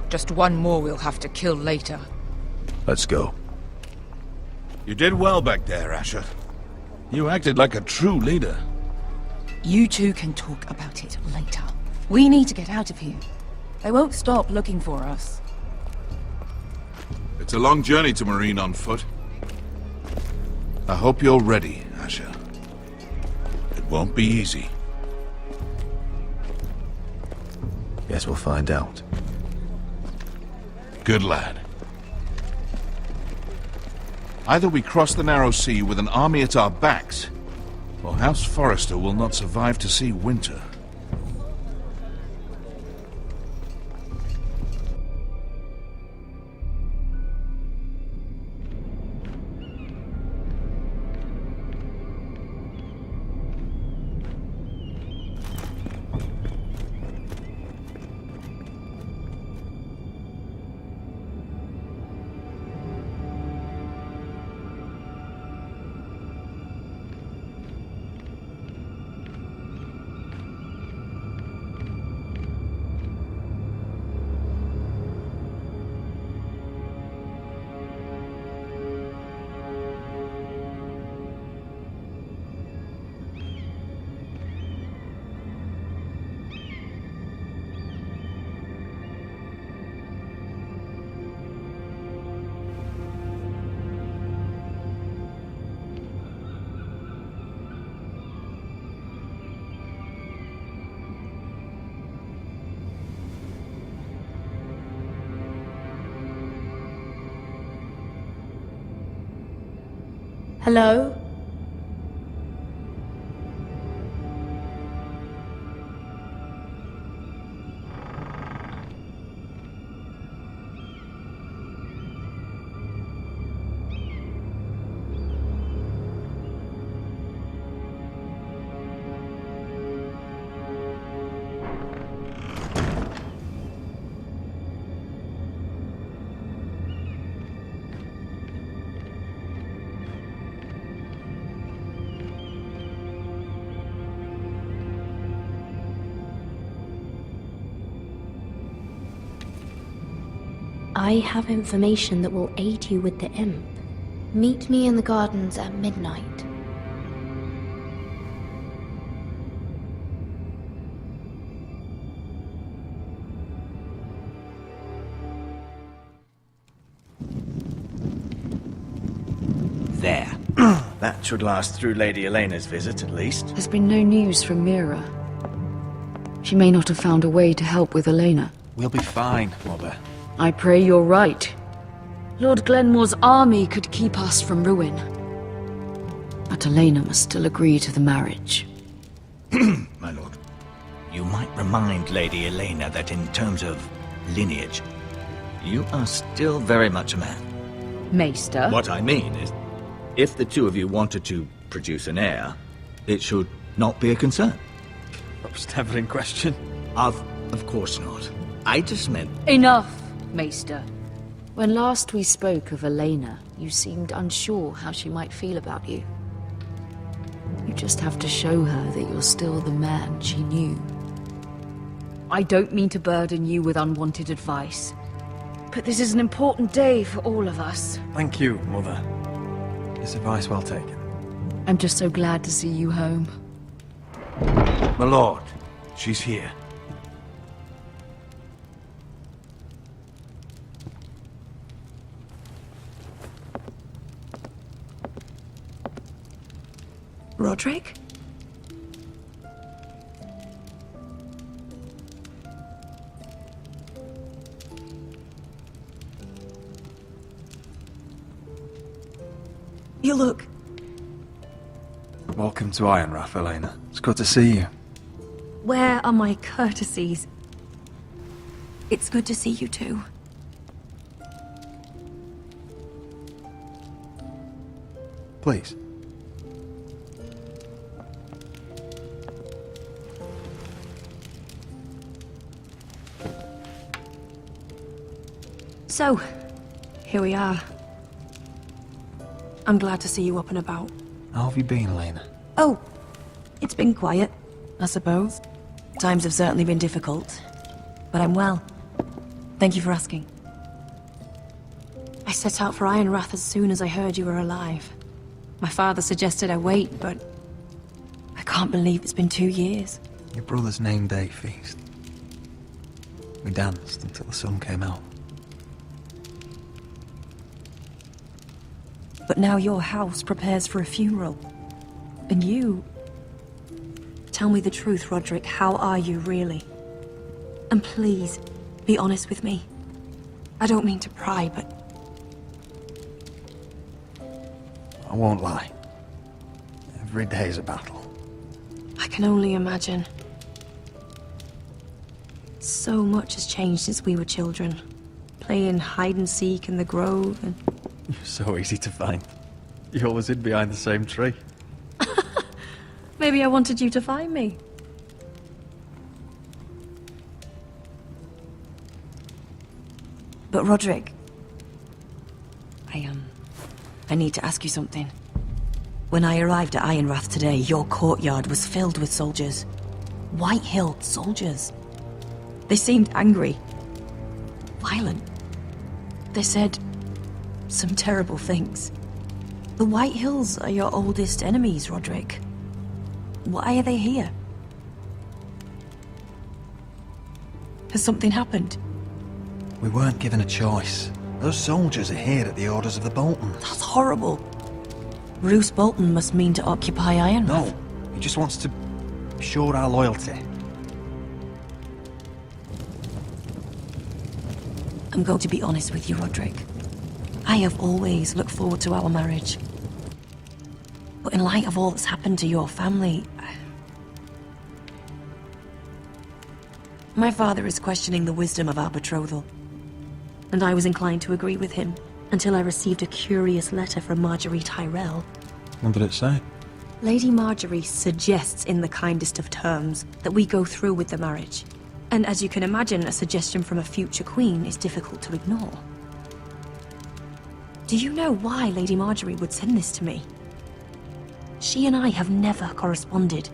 Just one more we'll have to kill later. Let's go. You did well back there, Asher. You acted like a true leader. You two can talk about it later. We need to get out of here. They won't stop looking for us. It's a long journey to Marine on foot. I hope you're ready, Asher. It won't be easy. Guess we'll find out. Good lad. Either we cross the narrow sea with an army at our backs, or House Forrester will not survive to see winter. Hello? I have information that will aid you with the imp. Meet me in the gardens at midnight. There. That should last through Lady Elena's visit, at least. There's been no news from Mira. She may not have found a way to help with Elena. We'll be fine, Mother. I pray you're right. Lord Glenmore's army could keep us from ruin. But Elena must still agree to the marriage. My lord. You might remind Lady Elena that in terms of lineage, you are still very much a man. Maester? What I mean is, if the two of you wanted to produce an heir, it should not be a concern. That was never in question. Of course not. I just meant... Enough, Maester. When last we spoke of Elena, you seemed unsure how she might feel about you. You just have to show her that you're still the man she knew. I don't mean to burden you with unwanted advice, but this is an important day for all of us. Thank you, Mother. This advice well taken. I'm just so glad to see you home. My lord, she's here. Roderick? You look... Welcome to Ironrath, Elena. It's good to see you. Where are my courtesies? It's good to see you too. Please. So, here we are. I'm glad to see you up and about. How have you been, Elena? Oh, it's been quiet, I suppose. Times have certainly been difficult, but I'm well. Thank you for asking. I set out for Ironrath as soon as I heard you were alive. My father suggested I wait, but I can't believe it's been 2 years. Your brother's name day feast. We danced until the sun came out. But now your house prepares for a funeral. And you... Tell me the truth, Roderick. How are you, really? And please, be honest with me. I don't mean to pry, but... I won't lie. Every day's a battle. I can only imagine. So much has changed since we were children. Playing hide and seek in the grove and... You're so easy to find. You always hid behind the same tree. Maybe I wanted you to find me. But Roderick... I need to ask you something. When I arrived at Ironrath today, your courtyard was filled with soldiers. White Hill soldiers. They seemed angry. Violent. They said some terrible things. The White Hills are your oldest enemies, Roderick. Why are they here? Has something happened? We weren't given a choice. Those soldiers are here at the orders of the Boltons. That's horrible. Roose Bolton must mean to occupy Ironrath. No, he just wants to assure our loyalty. I'm going to be honest with you, Roderick. I have always looked forward to our marriage. But in light of all that's happened to your family... My father is questioning the wisdom of our betrothal. And I was inclined to agree with him, until I received a curious letter from Marjorie Tyrell. What did it say? Lady Marjorie suggests in the kindest of terms that we go through with the marriage. And as you can imagine, a suggestion from a future queen is difficult to ignore. Do you know why Lady Marjorie would send this to me? She and I have never corresponded.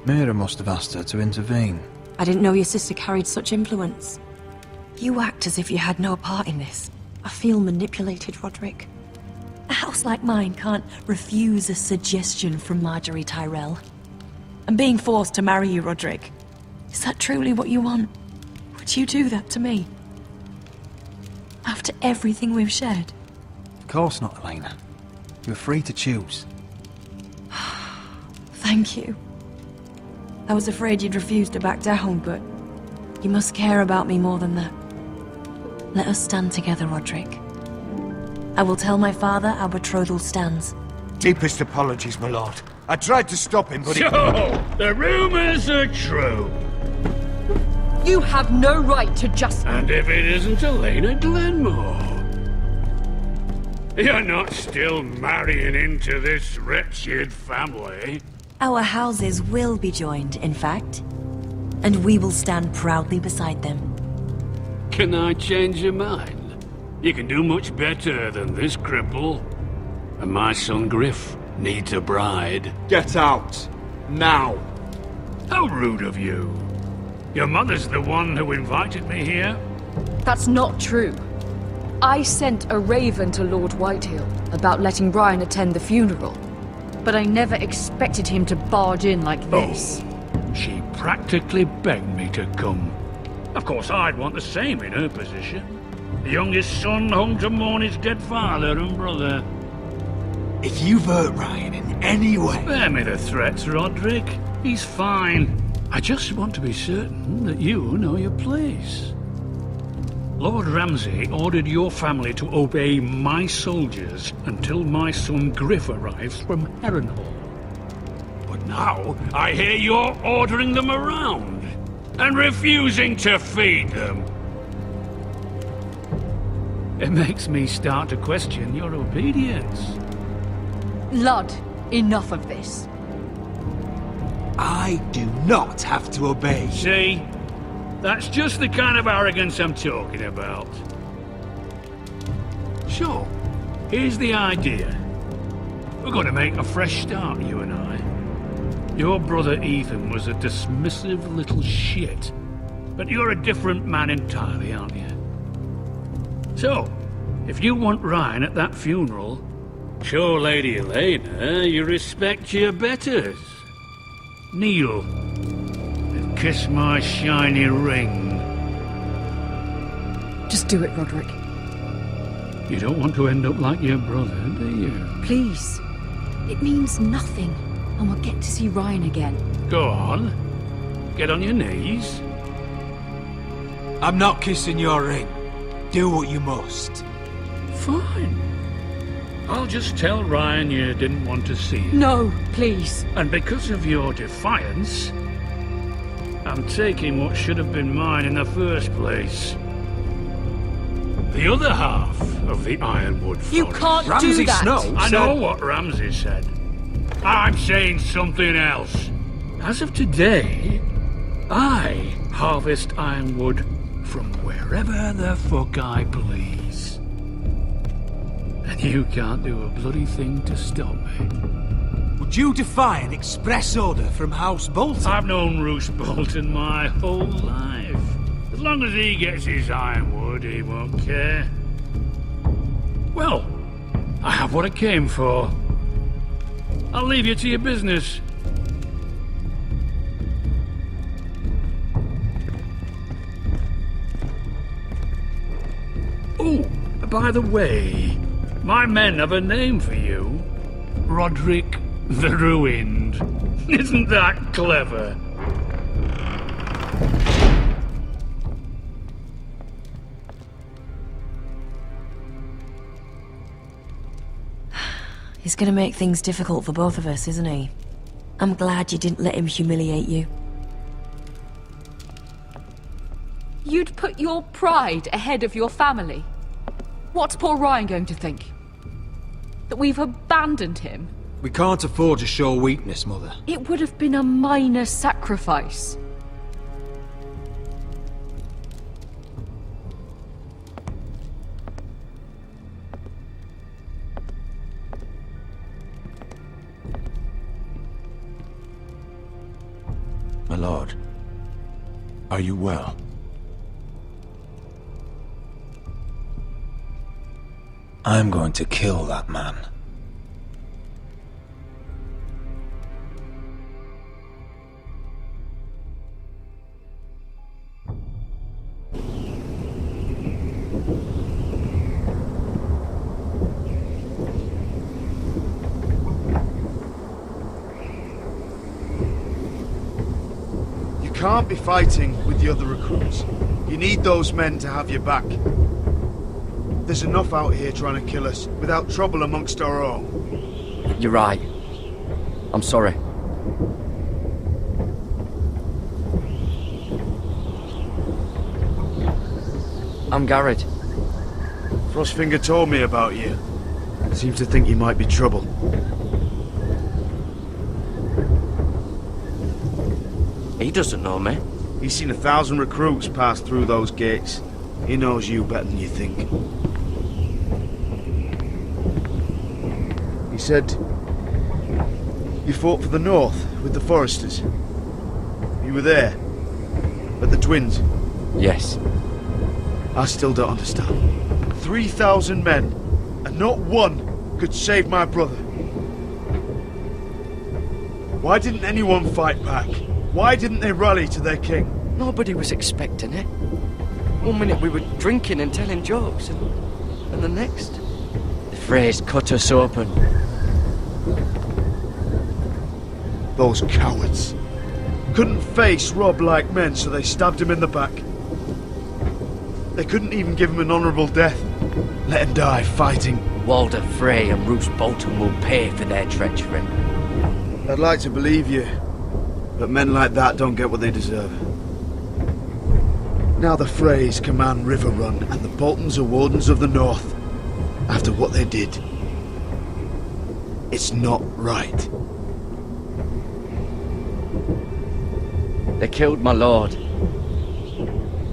Mira must have asked her to intervene. I didn't know your sister carried such influence. You act as if you had no part in this. I feel manipulated, Roderick. A house like mine can't refuse a suggestion from Marjorie Tyrell. I'm being forced to marry you, Roderick. Is that truly what you want? Would you do that to me? After everything we've shared? Of course not, Elena. You're free to choose. Thank you. I was afraid you'd refuse to back down, but you must care about me more than that. Let us stand together, Roderick. I will tell my father our betrothal stands. Deepest apologies, my lord. I tried to stop him, but So, the rumors are true. You have no right to just... And if it isn't Elena Glenmore? You're not still marrying into this wretched family? Our houses will be joined, in fact. And we will stand proudly beside them. Can I change your mind? You can do much better than this cripple. And my son Griff needs a bride. Get out. Now. How rude of you. Your mother's the one who invited me here? That's not true. I sent a raven to Lord Whitehill about letting Brian attend the funeral. But I never expected him to barge in like this. Oh, she practically begged me to come. Of course, I'd want the same in her position. The youngest son home to mourn his dead father and brother. If you've hurt Ryan in any way... Spare me the threats, Roderick. He's fine. I just want to be certain that you know your place. Lord Ramsay ordered your family to obey my soldiers until my son Griff arrives from Harrenhal. But now I hear you're ordering them around and refusing to feed them. It makes me start to question your obedience. Lud, enough of this. I do not have to obey. See? That's just the kind of arrogance I'm talking about. So, here's the idea. We're going to make a fresh start, you and I. Your brother Ethan was a dismissive little shit. But you're a different man entirely, aren't you? So, if you want Ryan at that funeral, show Lady Elena you respect your betters. Kneel and kiss my shiny ring. Just do it, Roderick. You don't want to end up like your brother, do you? Please. It means nothing, and we'll get to see Ryan again. Go on. Get on your knees. I'm not kissing your ring. Do what you must. Fine. I'll just tell Ryan you didn't want to see him. No, please. And because of your defiance, I'm taking what should have been mine in the first place. The other half of the Ironwood Forest. You can't do that! Snow I know what Ramsay said. I'm saying something else. As of today, I harvest ironwood from wherever the fuck I please. And you can't do a bloody thing to stop me. Would you defy an express order from House Bolton? I've known Roose Bolton my whole life. As long as he gets his ironwood, he won't care. Well, I have what I came for. I'll leave you to your business. Oh, by the way, my men have a name for you. Roderick the Ruined. Isn't that clever? He's gonna make things difficult for both of us, isn't he? I'm glad you didn't let him humiliate you. You'd put your pride ahead of your family. What's poor Ryan going to think? That we've abandoned him? We can't afford to show weakness, Mother. It would have been a minor sacrifice. My lord, are you well? I'm going to kill that man. You can't be fighting with the other recruits. You need those men to have your back. There's enough out here trying to kill us, without trouble amongst our own. You're right. I'm sorry. I'm Garrett. Frostfinger told me about you. Seems to think you might be trouble. He doesn't know me. He's seen 1,000 recruits pass through those gates. He knows you better than you think. He said you fought for the North with the Foresters. You were there, at the Twins. Yes. I still don't understand. 3,000 men, and not one could save my brother. Why didn't anyone fight back? Why didn't they rally to their king? Nobody was expecting it. One minute we were drinking and telling jokes, and the next, the Freys cut us open. Those cowards. Couldn't face Rob like men, so they stabbed him in the back. They couldn't even give him an honourable death. Let him die fighting. Walder Frey and Roose Bolton will pay for their treachery. I'd like to believe you, but men like that don't get what they deserve. Now the Freys command Riverrun, and the Boltons are Wardens of the North. After what they did. It's not right. They killed my lord.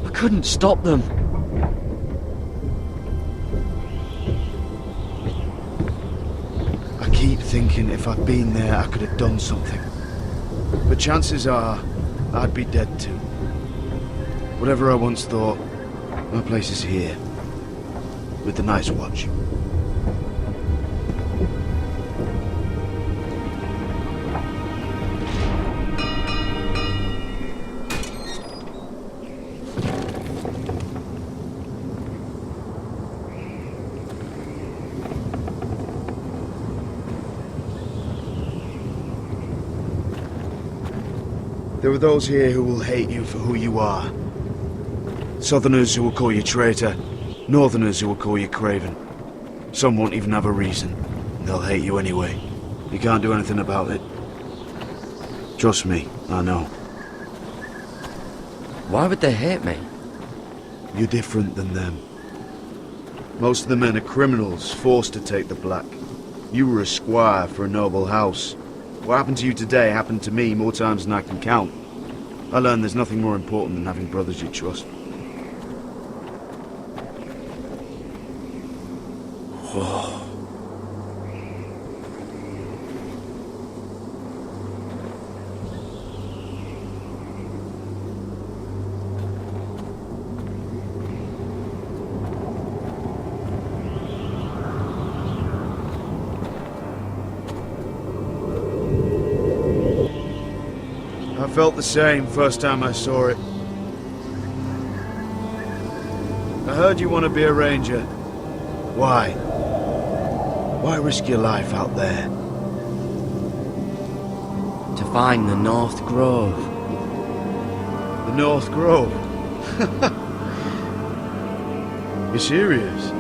I couldn't stop them. I keep thinking if I'd been there, I could have done something. But chances are, I'd be dead too. Whatever I once thought, my place is here. With the Night's Watch. There are those here who will hate you for who you are. Southerners who will call you traitor, Northerners who will call you craven. Some won't even have a reason. They'll hate you anyway. You can't do anything about it. Trust me, I know. Why would they hate me? You're different than them. Most of the men are criminals, forced to take the black. You were a squire for a noble house. What happened to you today happened to me more times than I can count. I learned there's nothing more important than having brothers you trust. I felt the same first time I saw it. I heard you want to be a ranger. Why? Why risk your life out there? To find the North Grove. The North Grove? You're serious?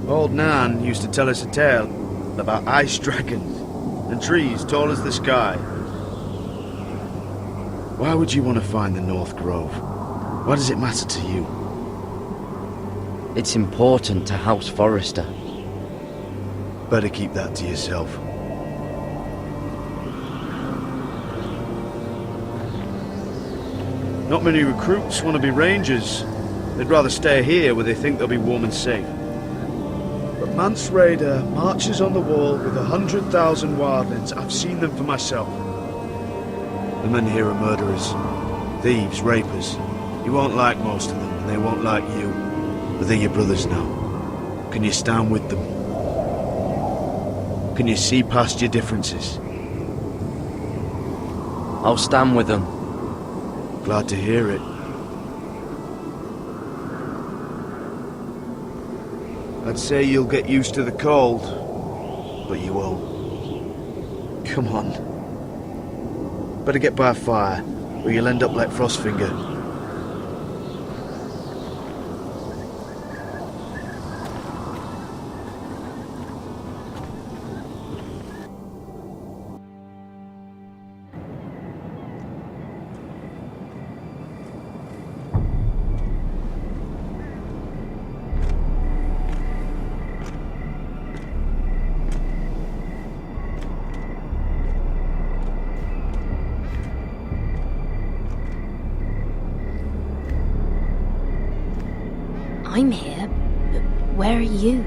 Old Nan used to tell us a tale about ice dragons and trees tall as the sky. Why would you want to find the North Grove? Why does it matter to you? It's important to House Forrester. Better keep that to yourself. Not many recruits want to be rangers. They'd rather stay here where they think they'll be warm and safe. But Mance Rayder marches on the wall with 100,000 wildlings. I've seen them for myself. The men here are murderers, thieves, rapers. You won't like most of them, and they won't like you. But they're your brothers now. Can you stand with them? Can you see past your differences? I'll stand with them. Glad to hear it. I'd say you'll get used to the cold, but you won't. Come on. Better get by a fire, or you'll end up like Frostfinger. I'm here, but where are you?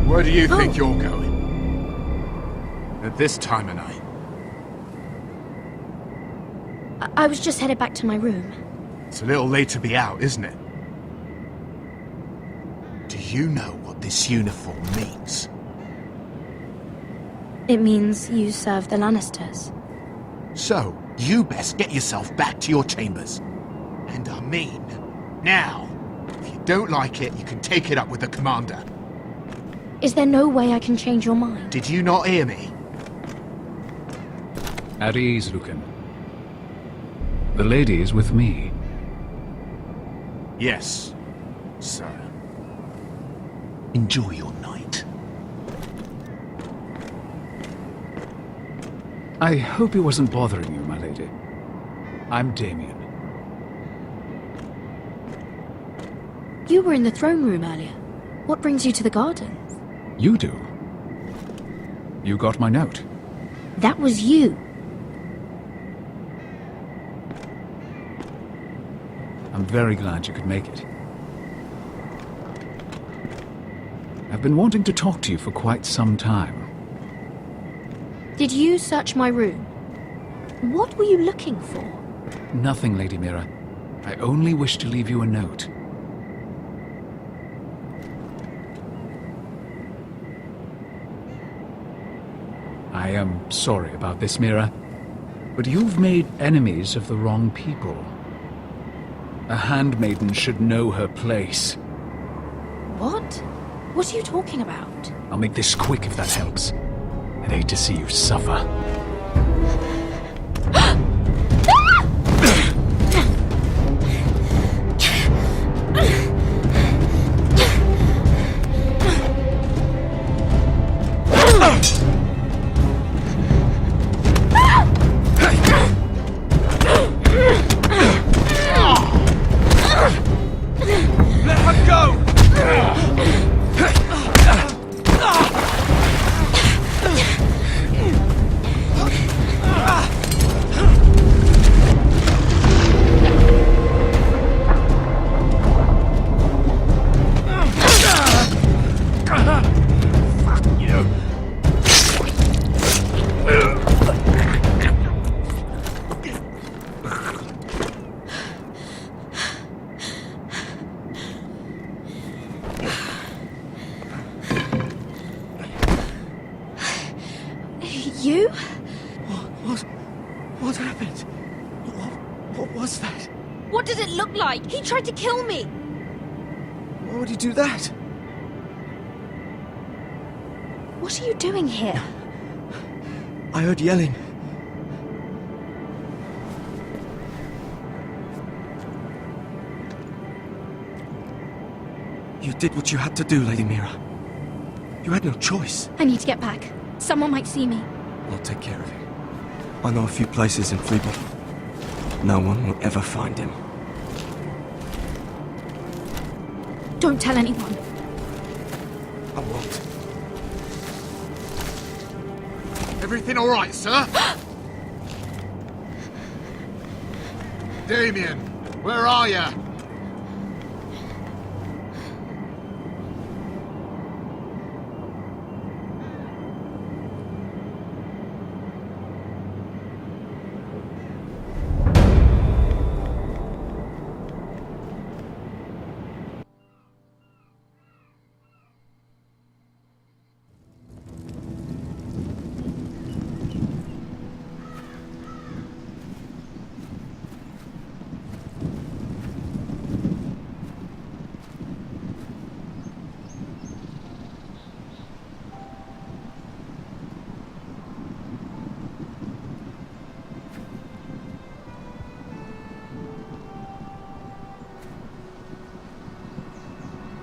Where do you think you're going? At this time of night? I was just headed back to my room. It's a little late to be out, isn't it? Do you know what this uniform means? It means you serve the Lannisters. So, you best get yourself back to your chambers. And I mean, now. If you don't like it, you can take it up with the commander. Is there no way I can change your mind? Did you not hear me? At ease, Lucan. The lady is with me. Yes, sir. Enjoy your night. I hope he wasn't bothering you, my lady. I'm Damien. You were in the throne room earlier. What brings you to the garden? You do. You got my note. That was you. I'm very glad you could make it. I've been wanting to talk to you for quite some time. Did you search my room? What were you looking for? Nothing, Lady Mira. I only wish to leave you a note. I am sorry about this, Mira, but you've made enemies of the wrong people. A handmaiden should know her place. What? What are you talking about? I'll make this quick if that helps. I'd hate to see you suffer. You? What happened? What was that? What did it look like? He tried to kill me! Why would he do that? What are you doing here? I heard yelling. You did what you had to do, Lady Mira. You had no choice. I need to get back. Someone might see me. I'll take care of him. I know a few places in Fleetwood. No one will ever find him. Don't tell anyone. I won't. Everything all right, sir? Damien, where are you?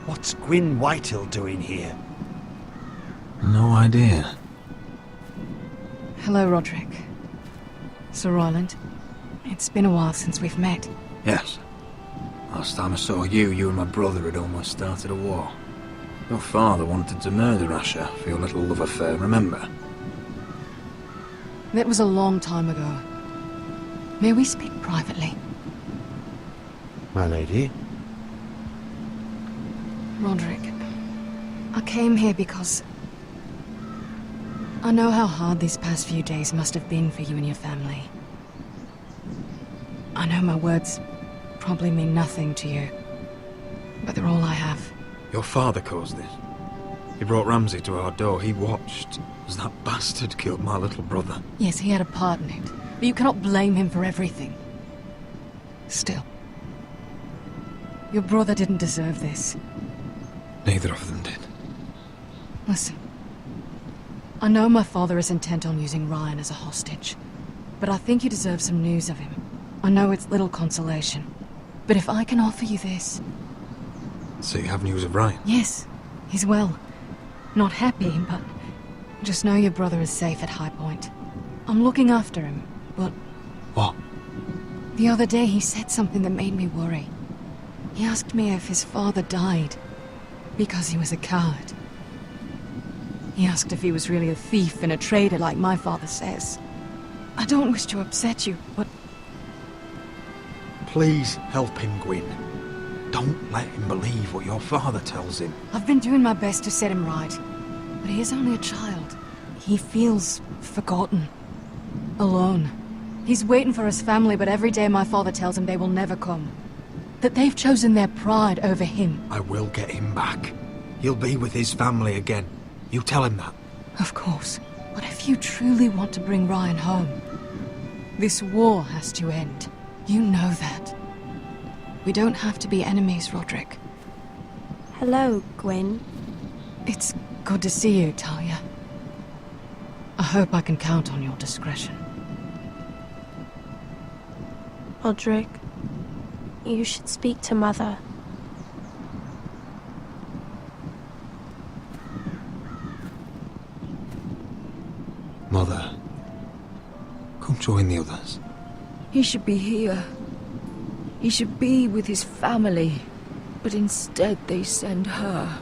What's Gwyn Whitehill doing here? No idea. Hello, Roderick. Sir Roland. It's been a while since we've met. Yes. Last time I saw you and my brother had almost started a war. Your father wanted to murder Asher for your little love affair, remember? That was a long time ago. May we speak privately? My lady? Roderick, I came here because I know how hard these past few days must have been for you and your family. I know my words probably mean nothing to you, but they're all I have. Your father caused this. He brought Ramsay to our door. He watched as that bastard killed my little brother. Yes, he had a part in it, but you cannot blame him for everything. Still, your brother didn't deserve this. Neither of them did. Listen, I know my father is intent on using Ryan as a hostage, but I think you deserve some news of him. I know it's little consolation, but if I can offer you this... So you have news of Ryan? Yes, he's well. Not happy, but just know your brother is safe at High Point. I'm looking after him, but... What? The other day he said something that made me worry. He asked me if his father died because he was a coward. He asked if he was really a thief and a traitor like my father says. I don't wish to upset you, but... Please help him, Gwyn. Don't let him believe what your father tells him. I've been doing my best to set him right, but he is only a child. He feels forgotten, alone. He's waiting for his family, but every day my father tells him they will never come. That they've chosen their pride over him. I will get him back. He'll be with his family again. You tell him that. Of course. But if you truly want to bring Ryan home, this war has to end. You know that. We don't have to be enemies, Roderick. Hello, Gwyn. It's good to see you, Talia. I hope I can count on your discretion. Roderick, you should speak to Mother. Mother, come join the others. He should be here. He should be with his family. But instead they send her.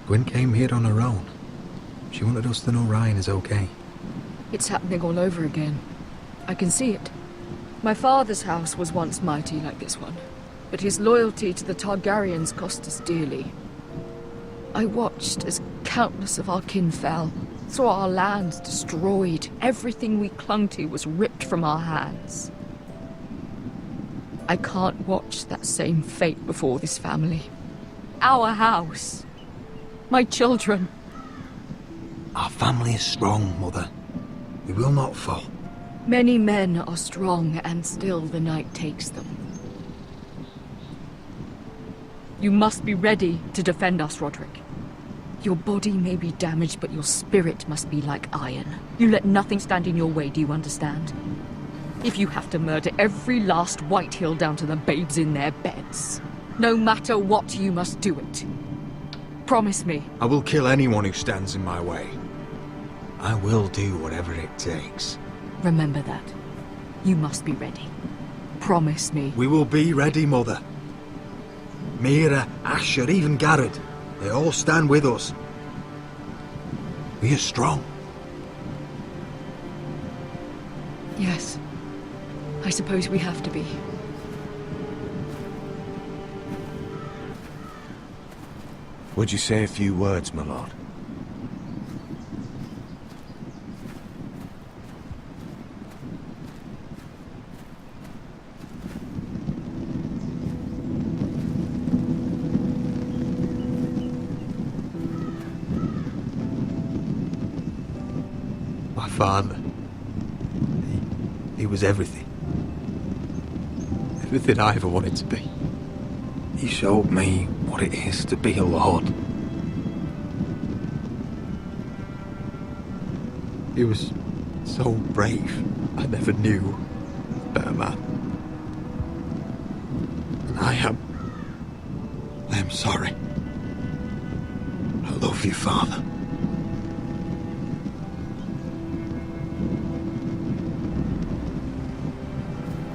Gwyn came here on her own. She wanted us to know Ryan is okay. It's happening all over again. I can see it. My father's house was once mighty like this one, but his loyalty to the Targaryens cost us dearly. I watched as countless of our kin fell, saw our lands destroyed, everything we clung to was ripped from our hands. I can't watch that same fate before this family. Our house. My children. Our family is strong, Mother. We will not fall. Many men are strong, and still the night takes them. You must be ready to defend us, Roderick. Your body may be damaged, but your spirit must be like iron. You let nothing stand in your way, do you understand? If you have to murder every last Whitehill down to the babes in their beds, no matter what, you must do it. Promise me. I will kill anyone who stands in my way. I will do whatever it takes. Remember that. You must be ready. Promise me. We will be ready, Mother. Mira, Asher, even Garrett. They all stand with us. We are strong. Yes. I suppose we have to be. Would you say a few words, my lord? My father. He was everything. Everything I ever wanted to be. He showed me what it is to be a lord. He was so brave. I never knew a better man. And I am sorry. I love you, Father.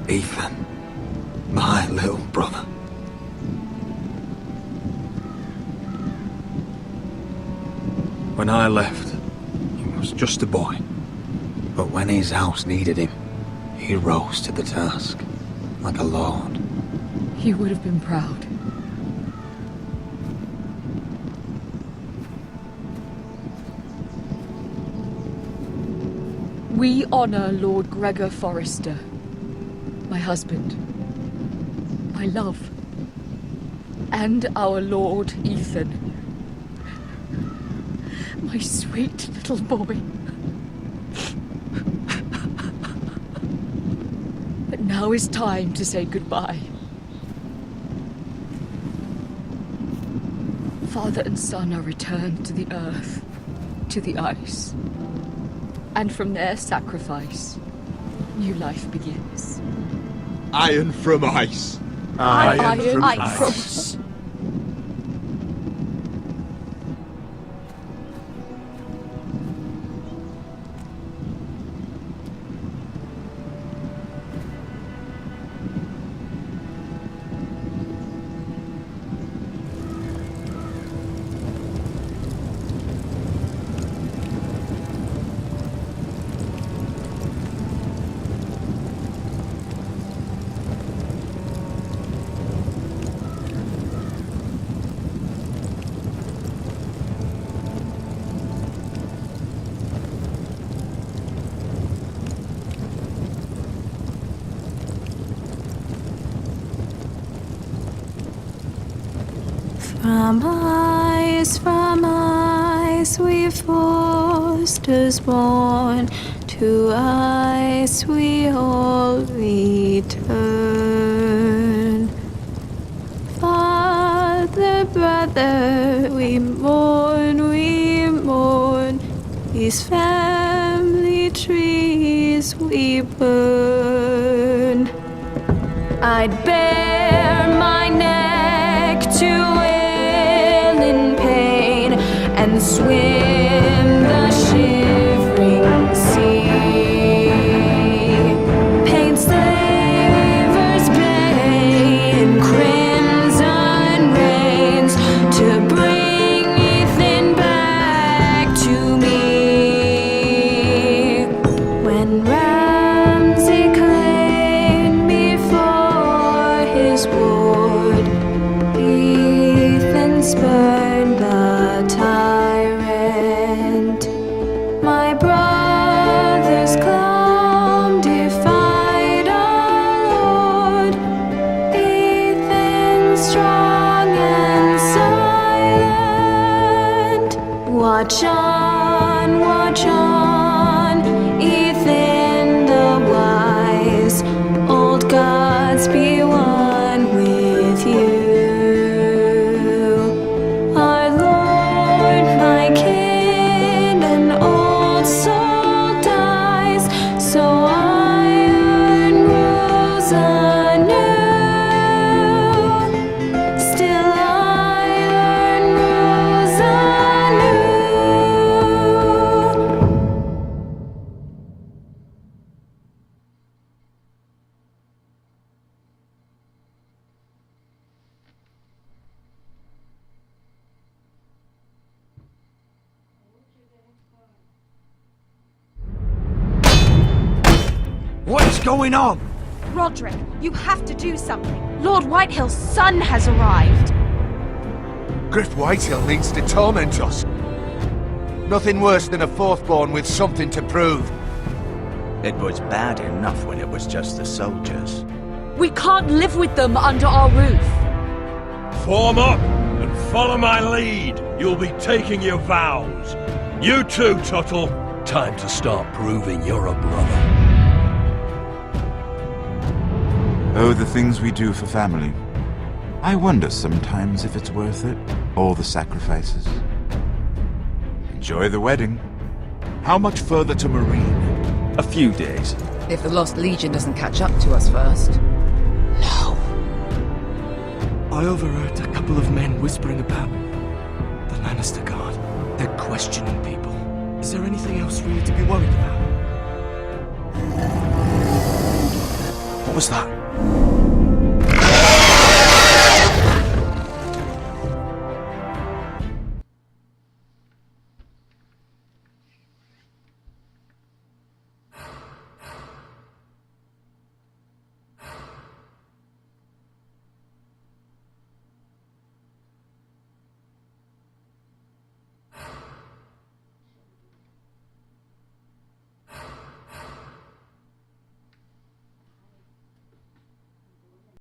Ethan, my little brother. When I left, he was just a boy. But when his house needed him, he rose to the task, like a lord. He would have been proud. We honor Lord Gregor Forrester, my husband, my love, and our Lord Ethan, my sweet little boy. But now is time to say goodbye. Father and son are returned to the earth, to the ice. And from their sacrifice, new life begins. Iron from ice. Iron from ice. From ice we forced us born, to ice we all return. Father, brother, we mourn, these family trees we burn. I'd bare my neck to wail in pain and swim the shivering sea. Paint slavers' bane, crimson rains to bring Ethan back to me. When Ramsay claimed me for his ward, Ethan spurned the tyrant. My brothers Clom defied our Lord. Ethan strong and silent. Watch on, Ethan the wise. Old gods be one with you. Our Lord, my kin, an old soul dies, so iron grows anew. Still iron grows anew. What's going on? Roderick, you have to do something. Lord Whitehill's son has arrived. Griff Whitehill means to torment us. Nothing worse than a fourthborn with something to prove. It was bad enough when it was just the soldiers. We can't live with them under our roof. Form up and follow my lead. You'll be taking your vows. You too, Tuttle. Time to start proving you're a brother. Oh, the things we do for family. I wonder sometimes if it's worth it. All the sacrifices. Enjoy the wedding. How much further to Marine? A few days. If the Lost Legion doesn't catch up to us first. I overheard a couple of men whispering about the Lannister Guard. They're questioning people. Is there anything else really to be worried about? What was that?